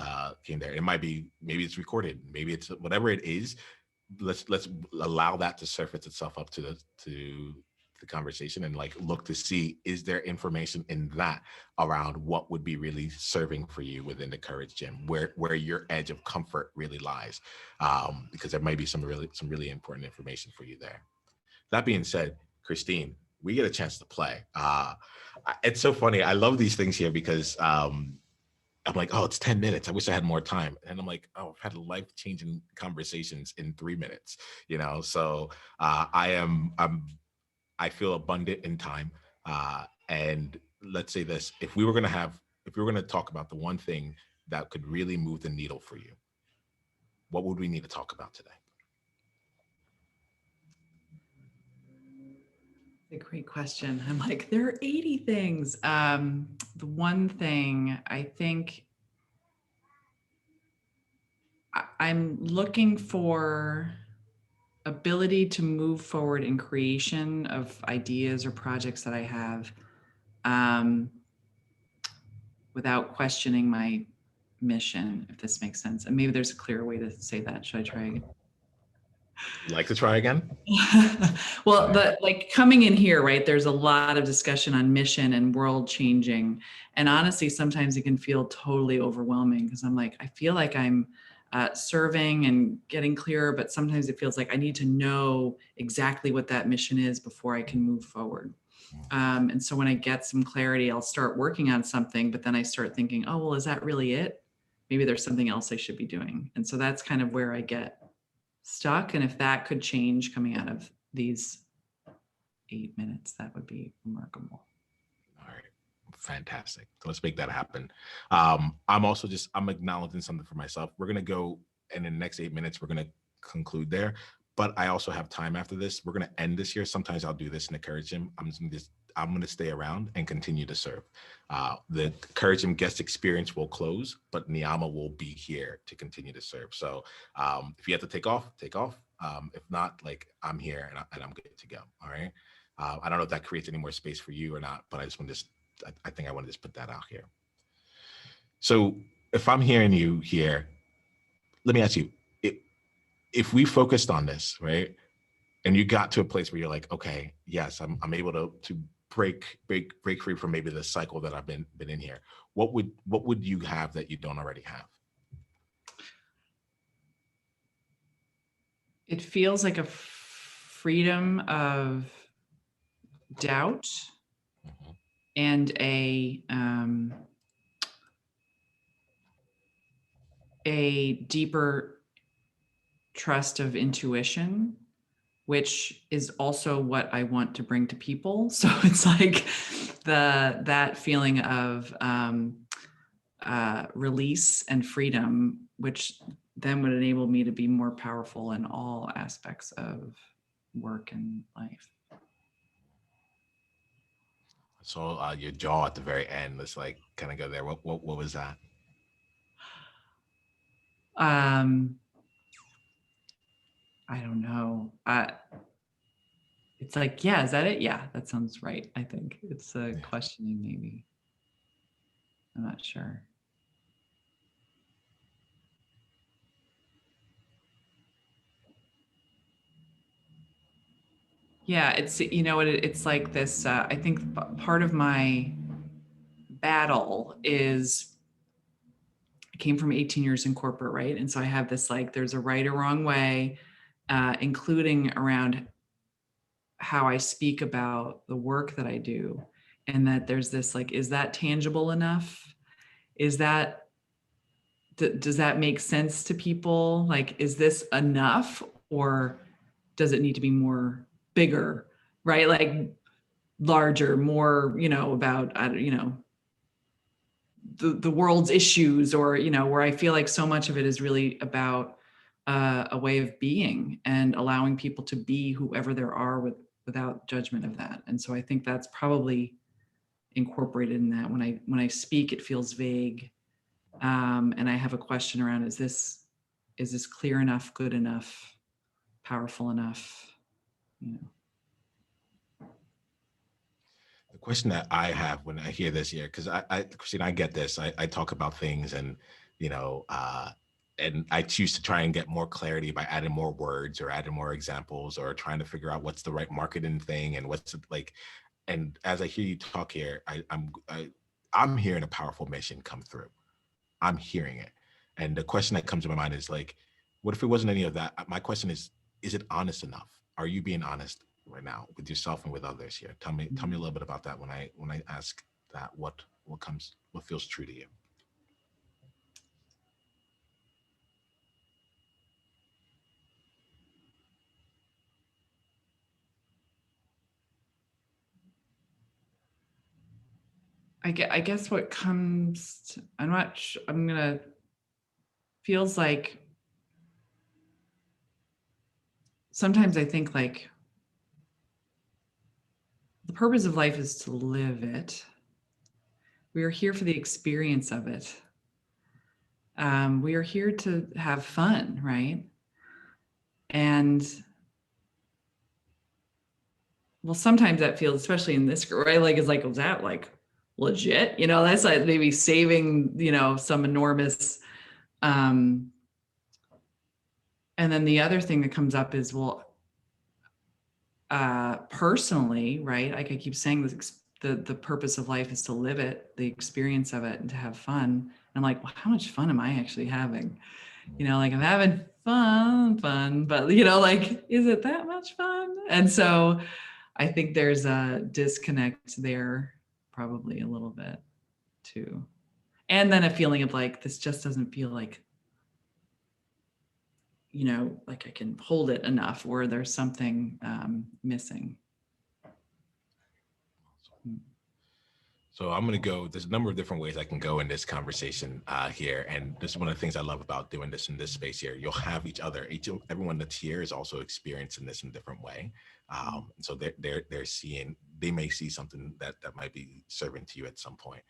came there. It might be, maybe it's recorded, maybe it's whatever it is. Let's allow that to surface itself up to the conversation and like look to see, is there information in that around what would be really serving for you within the Courage Gym, where your edge of comfort really lies, because there might be some really important information for you there. That being said, Christine, we get a chance to play. It's so funny. I love these things here because I'm like, oh, it's 10 minutes. I wish I had more time. And I'm like, oh, I've had life-changing conversations in 3 minutes, you know? So I feel abundant in time. And let's say this, if we were going to talk about the one thing that could really move the needle for you, what would we need to talk about today? A great question. I'm like, there are 80 things. The one thing I think I'm looking for ability to move forward in creation of ideas or projects that I have, without questioning my mission, if this makes sense. And maybe there's a clearer way to say that. Should I try again? Like to try again? Well, like coming in here, right? There's a lot of discussion on mission and world changing. And honestly, sometimes it can feel totally overwhelming because I'm like, I feel like I'm serving and getting clearer, but sometimes it feels like I need to know exactly what that mission is before I can move forward. And so when I get some clarity, I'll start working on something, but then I start thinking, oh, well, is that really it? Maybe there's something else I should be doing. And so that's kind of where I get stuck. And if that could change coming out of these 8 minutes, that would be remarkable. All right. Fantastic. So let's make that happen. I'm acknowledging something for myself. We're going to go, and in the next 8 minutes, we're going to conclude there. But I also have time after this. We're going to end this here. Sometimes I'll do this in the Courage Gym. I'm going to stay around and continue to serve. The Courage Gym guest experience will close, but Niiamah will be here to continue to serve. So if you have to take off, take off. If not, like I'm here and I'm good to go. All right. I don't know if that creates any more space for you or not, but I just want to I think I want to just put that out here. So if I'm hearing you here, let me ask you, if we focused on this, right, and you got to a place where you're like, okay, yes, I'm able to break free from maybe the cycle that I've been in here, what would you have that you don't already have? It feels like a freedom of doubt and a deeper trust of intuition, which is also what I want to bring to people. So it's like that feeling of release and freedom, which then would enable me to be more powerful in all aspects of work and life. So your jaw at the very end, let's like kind of go there. What was that? I don't know. It's like, yeah, is that it? Yeah, that sounds right. I think it's questioning, maybe. I'm not sure. Yeah, it's, you know, it's like this, I think part of my battle is I came from 18 years in corporate, right? And so I have this, like, there's a right or wrong way, including around how I speak about the work that I do. And that there's this, like, is that tangible enough? Is that, does that make sense to people? Like, is this enough, or does it need to be more bigger, right? Like larger, more, you know, about, you know, the world's issues, or, you know, where I feel like so much of it is really about a way of being and allowing people to be whoever there are without judgment of that. And so I think that's probably incorporated in that. When I speak, it feels vague, and I have a question around: is this clear enough, good enough, powerful enough? You know. The question that I have when I hear this here, because Christine, I get this. I talk about things, and you know, and I choose to try and get more clarity by adding more words or adding more examples or trying to figure out what's the right marketing thing and what's like. And as I hear you talk here, I'm hearing a powerful mission come through. I'm hearing it, and the question that comes to my mind is like, what if it wasn't any of that? My question is it honest enough? Are you being honest right now with yourself and with others here? Tell me a little bit about that when I ask that, what feels true to you? I guess what comes to, I'm not sure, I'm gonna, feels like sometimes I think like the purpose of life is to live it. We are here for the experience of it. We are here to have fun, right? And well, sometimes that feels, especially in this group, right? Like, it's like, was that like legit? You know, that's like maybe saving, you know, some enormous. And then the other thing that comes up is, well, personally, right? Like I keep saying, this, the purpose of life is to live it, the experience of it, and to have fun. And I'm like, well, how much fun am I actually having? You know, like I'm having fun, but you know, like, is it that much fun? And so I think there's a disconnect there, probably a little bit too. And then a feeling of like, this just doesn't feel like, you know, like I can hold it enough, or there's something missing. So I'm going to go, there's a number of different ways I can go in this conversation here. And this is one of the things I love about doing this in this space here. You'll have each other, everyone that's here is also experiencing this in a different way. So they're seeing, they may see something that might be serving to you at some point.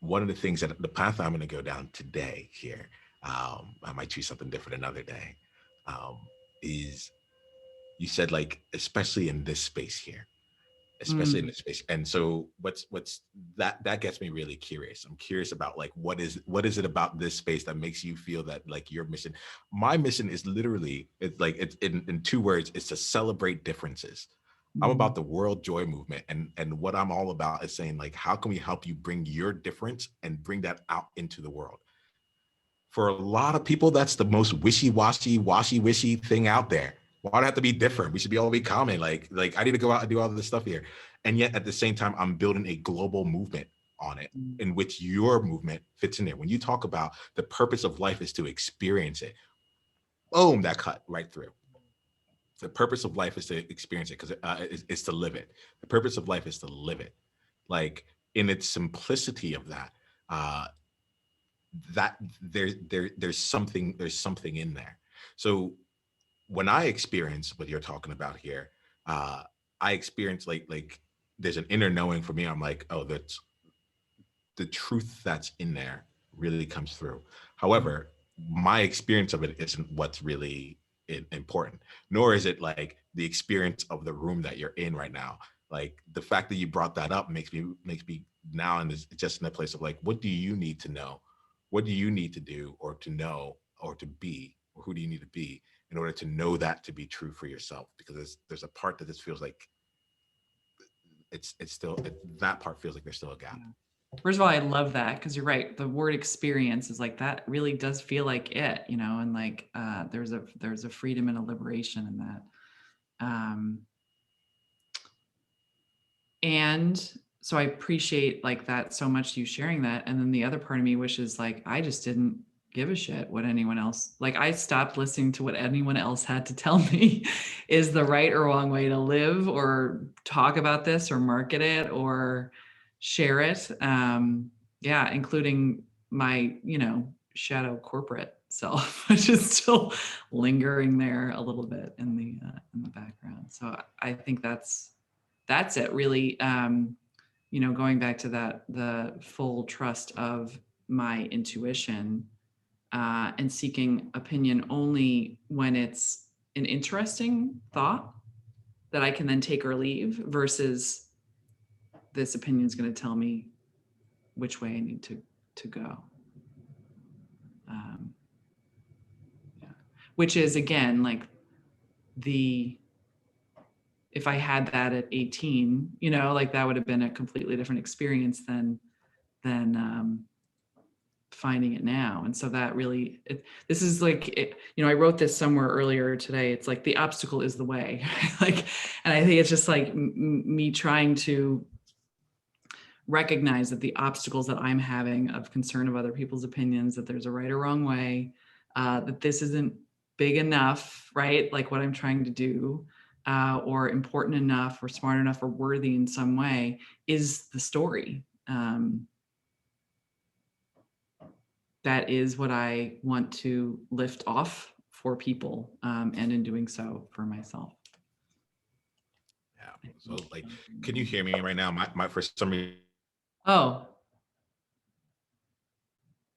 One of the things that the path I'm going to go down today here, I might choose something different another day, is you said, like, especially in this space here, especially in this space. And so what's that gets me really curious. I'm curious about like, what is it about this space that makes you feel that like your mission, my mission is literally, it's like, it's in two words, it's to celebrate differences. I'm about the world joy movement, and what I'm all about is saying, like, how can we help you bring your difference and bring that out into the world? For a lot of people, that's the most wishy thing out there. Why do I have to be different? We should be all be common. Like I need to go out and do all this stuff here. And yet at the same time, I'm building a global movement on it, in which your movement fits in there. When you talk about the purpose of life is to experience it, boom, that cut right through. The purpose of life is to experience it, because it's to live it. The purpose of life is to live it. Like, in its simplicity of that, that there's something in there. So when I experience what you're talking about here, I experience like there's an inner knowing for me. I'm like, oh, that's the truth that's in there really comes through. However, my experience of it isn't what's really important, nor is it like the experience of the room that you're in right now. Like, the fact that you brought that up makes me now in this, just in a place of like, what do you need to know? What do you need to do, or to know, or to be, or who do you need to be in order to know that to be true for yourself, because there's a part that this feels like that part feels like there's still a gap. First of all, I love that, because you're right. The word experience is like, that really does feel like it, you know, and like there's a freedom and a liberation in that. And so I appreciate like that so much, you sharing that. And then the other part of me wishes like I just didn't give a shit what anyone else, like I stopped listening to what anyone else had to tell me is the right or wrong way to live or talk about this or market it or share it. Yeah, including my, you know, shadow corporate self, which is still lingering there a little bit in the background. So I think that's it really. You know, going back to that, the full trust of my intuition and seeking opinion only when it's an interesting thought that I can then take or leave, versus this opinion is going to tell me which way I need to go. Yeah. Which is again like if I had that at 18, you know, like that would have been a completely different experience than finding it now. And so that really, this is like, you know, I wrote this somewhere earlier today. It's like the obstacle is the way. Like, and I think it's just like me trying to recognize that the obstacles that I'm having of concern of other people's opinions, that there's a right or wrong way, that this isn't big enough, right? Like what I'm trying to do, or important enough or smart enough or worthy in some way is the story. That is what I want to lift off for people, and in doing so for myself. Yeah. So like, can you hear me right now? My for some reason. Oh,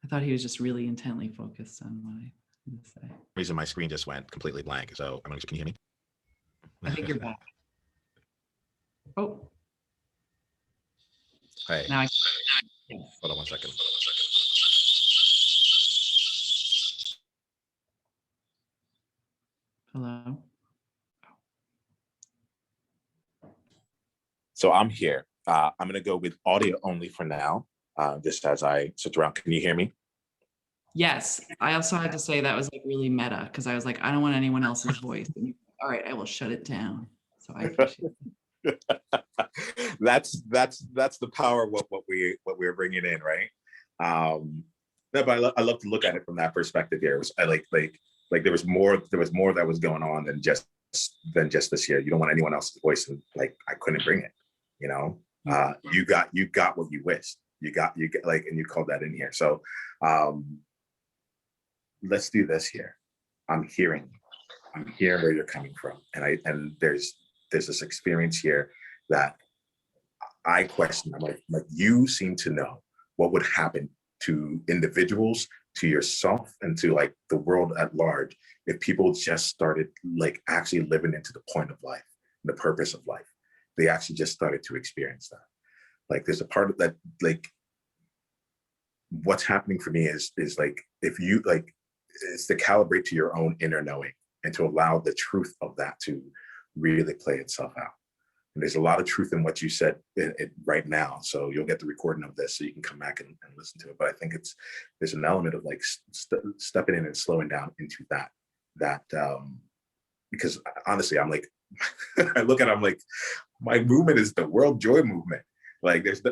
I thought he was just really intently focused on what I was going to say. Reason my screen just went completely blank. So can you hear me? I think you're back. Oh. Hey. Now I Hold on one second. Hello. So I'm here. I'm going to go with audio only for now, just as I sit around. Can you hear me? Yes. I also had to say that was like really meta, because I was like, I don't want anyone else's voice. And all right, I will shut it down. So I appreciate it. That's the power of what we're bringing in, right? No, but I love to look at it from that perspective here. It was, I like there was more that was going on than just this year. You don't want anyone else's voice, and like I couldn't bring it. You know, you got what you wished. You got like, and you called that in here. So let's do this here. I'm hearing where you're coming from, and there's this experience here that I question. I'm like you seem to know what would happen to individuals, to yourself, and to like the world at large if people just started like actually living into the point of life, the purpose of life. They actually just started to experience that. Like there's a part of that, like what's happening for me is like, if you like, it's to calibrate to your own inner knowing and to allow the truth of that to really play itself out. And there's a lot of truth in what you said right now. So you'll get the recording of this so you can come back and listen to it. But I think there's an element of like stepping in and slowing down into that because honestly, I'm like, I look at it, I'm like, my movement is the world joy movement. Like there's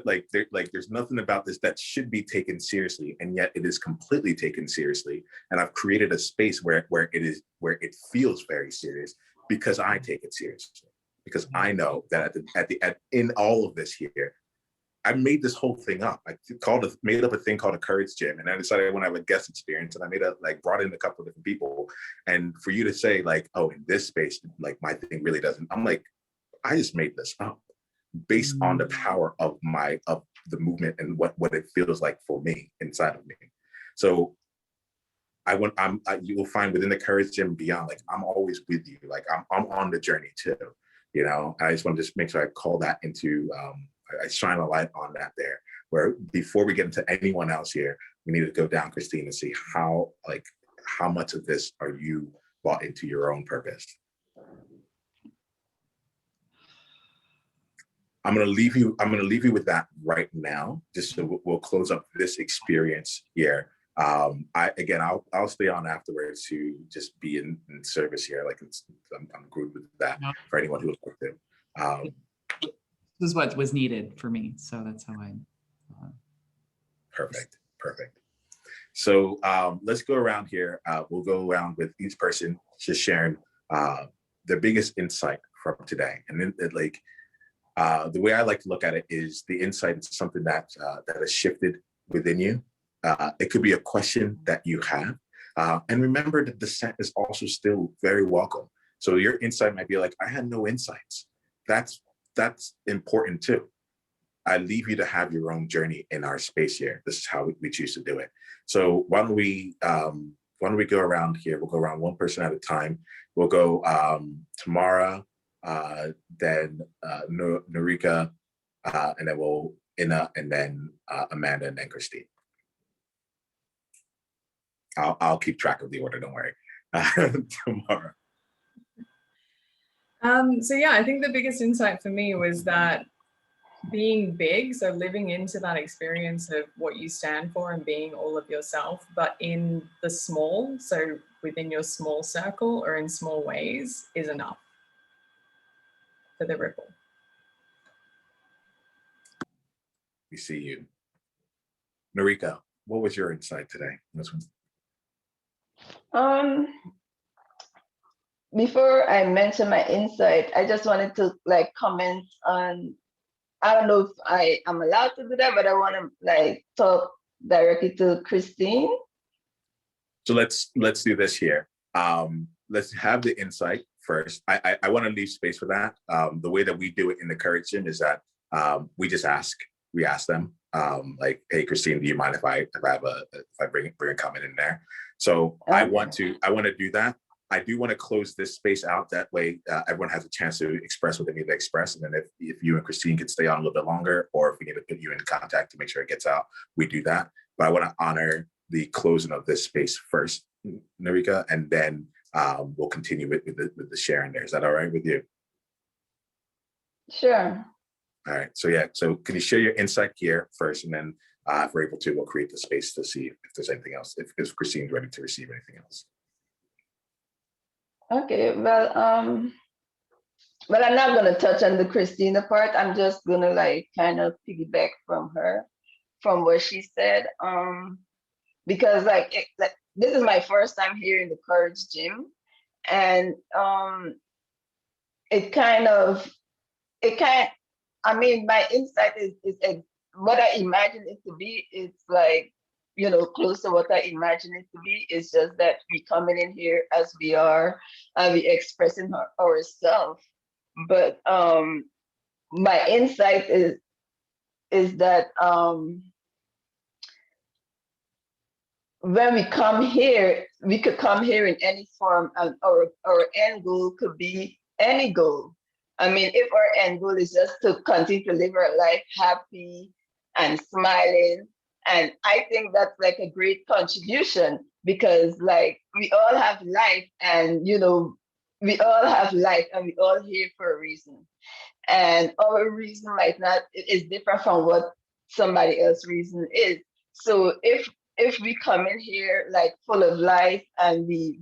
nothing about this that should be taken seriously, and yet it is completely taken seriously. And I've created a space where it feels very serious because I take it seriously. Because I know that in all of this here, I made this whole thing up. I made up a thing called a courage gym, and I decided I want to have a guest experience, and I brought in a couple of different people. And for you to say like, oh, in this space, like my thing really doesn't. I'm like, I just made this up based on the power of the movement and what it feels like for me inside of me. So you will find within the courage gym and beyond, like I'm always with you. Like I'm on the journey too. You know, I just want to just make sure I call that into, I shine a light on that there, where before we get into anyone else here, we need to go down, Christine, and see how much of this are you bought into your own purpose? I'm going to leave you with that right now, just so we'll close up this experience here. I'll stay on afterwards to just be in service here. Like I'm good with that for anyone who would like to. This is what was needed for me, so that's how I. Perfect. So let's go around here. We'll go around with each person just sharing their biggest insight from today, and then the way I like to look at it is the insight is something that has shifted within you. It could be a question that you have. And remember that dissent is also still very welcome. So your insight might be like, I had no insights. That's important too. I leave you to have your own journey in our space here. This is how we choose to do it. So why don't we go around here? We'll go around one person at a time. We'll go Tamara, then Niiamah, and then we'll Ina, and then Amanda, and then Christine. I'll keep track of the order, don't worry. Tamara. So yeah, I think the biggest insight for me was that being big, so living into that experience of what you stand for and being all of yourself, but in the small, so within your small circle or in small ways, is enough for the ripple. We see you. Niiamah, what was your insight today? This one. Before I mention my insight, I just wanted to comment on, I don't know if I am allowed to do that, but I want to talk directly to Christine. So let's do this here. Let's have the insight first. I want to leave space for that. The way that we do it in the Courage Gym is that we just ask. We ask them, hey, Christine, do you mind if I bring a comment in there? So okay. I want to do that. I do want to close this space out. That way, everyone has a chance to express what they need to express. And then if you and Christine can stay on a little bit longer, or if we need to put you in contact to make sure it gets out, we do that. But I want to honor the closing of this space first, Niiamah, and then we'll continue with the sharing there. Is that all right with you? Sure. All right. So yeah. So can you share your insight here first, and then if we're able to, we'll create the space to see if there's anything else. If Christine's ready to receive anything else. Okay. Well, I'm not gonna touch on the Christina part. I'm just gonna kind of piggyback from what she said. Because this is my first time here in the Courage Gym, and my insight is what I imagine it to be. It's close to what I imagine it to be. It's just that we coming in here as we are, and we expressing ourselves. But my insight is that when we come here, we could come here in any form, and our end goal could be any goal. I mean, if our end goal is just to continue to live our life happy and smiling, and I think that's a great contribution, because we all have life, and we all have life, and we all here for a reason. And our reason is different from what somebody else's reason is. So if we come in here full of life, and we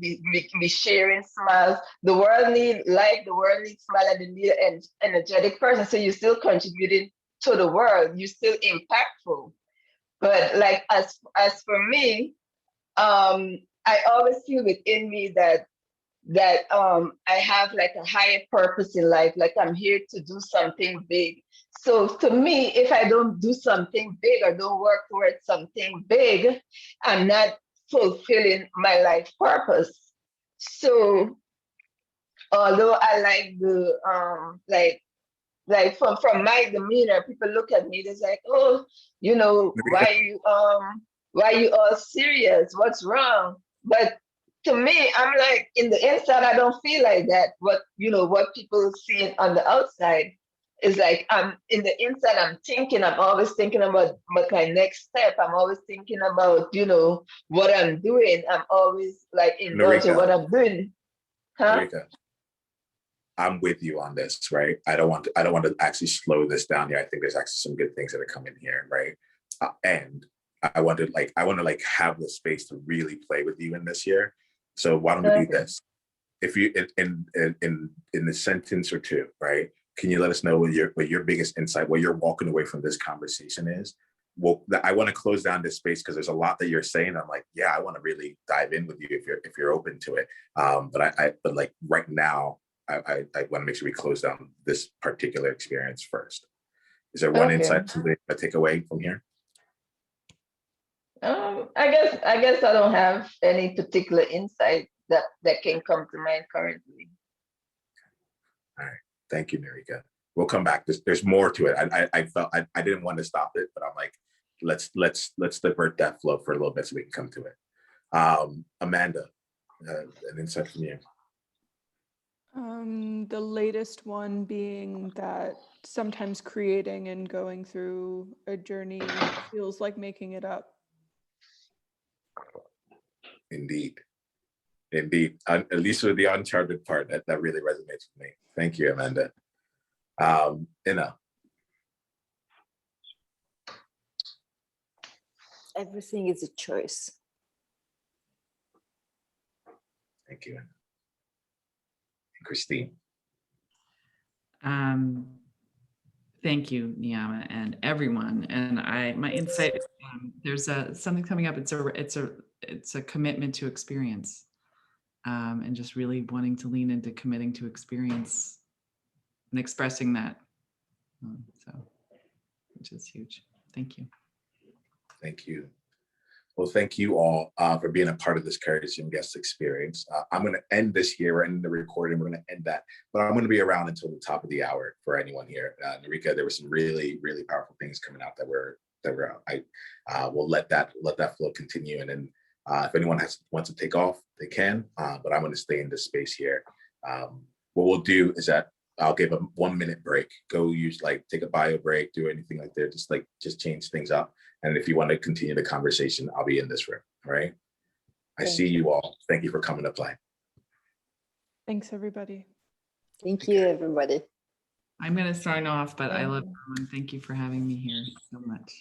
sharing smiles, the world needs life, the world needs smile, and they need an energetic person. So you're still contributing to the world, you're still impactful. But as for me, I always feel within me that I have a higher purpose in life. I'm here to do something big. So to me, if I don't do something big or don't work towards something big, I'm not fulfilling my life purpose. So although I like the from my demeanor, people look at me, they're like, oh, why you all serious? What's wrong? But to me, I'm in the inside, I don't feel like that. What people see on the outside is I'm in the inside, I'm always thinking about my next step. I'm always thinking about, what I'm doing. I'm always indulging what I'm doing. Huh? Eureka, I'm with you on this, right? I don't want to actually slow this down here. I think there's actually some good things that are coming here, right? And I want to have the space to really play with you in this year. So why don't we do this? If you in a sentence or two, right? Can you let us know what your biggest insight, what you're walking away from this conversation is? Well, I want to close down this space because there's a lot that you're saying. I'm like, yeah, I want to really dive in with you if you're open to it. But like right now, I want to make sure we close down this particular experience first. Is there one insight something to take away from here? I guess I don't have any particular insight that can come to mind currently. All right, thank you, Marika. We'll come back. There's more to it. I felt I didn't want to stop it, but I'm like, let's divert that flow for a little bit so we can come to it. Amanda, an insight from you. The latest one being that sometimes creating and going through a journey feels like making it up. Indeed. At least with the uncharted part, that really resonates with me. Thank you, Amanda. Inna. Everything is a choice. Thank you, Inna. And Christine. Thank you, Niiamah, and everyone. And my insight, there's something coming up. It's a commitment to experience, and just really wanting to lean into committing to experience and expressing that. Which is huge. Thank you. Thank you. Well, thank you all for being a part of this Courage and Guest experience. I'm going to end this here. We're ending the recording. We're going to end that. But I'm going to be around until the top of the hour for anyone here. Narika, there were some really, really powerful things coming out that were we'll let that flow continue. And then if anyone wants to take off, they can. But I'm going to stay in this space here. What we'll do is that I'll give a 1 minute break. Go use take a bio break, do anything like that. Just change things up. And if you want to continue the conversation, I'll be in this room. All right. I see you all. Thank you for coming to play. Thanks, everybody. Thank you, everybody. I'm going to sign off, but I love everyone. Thank you for having me here so much.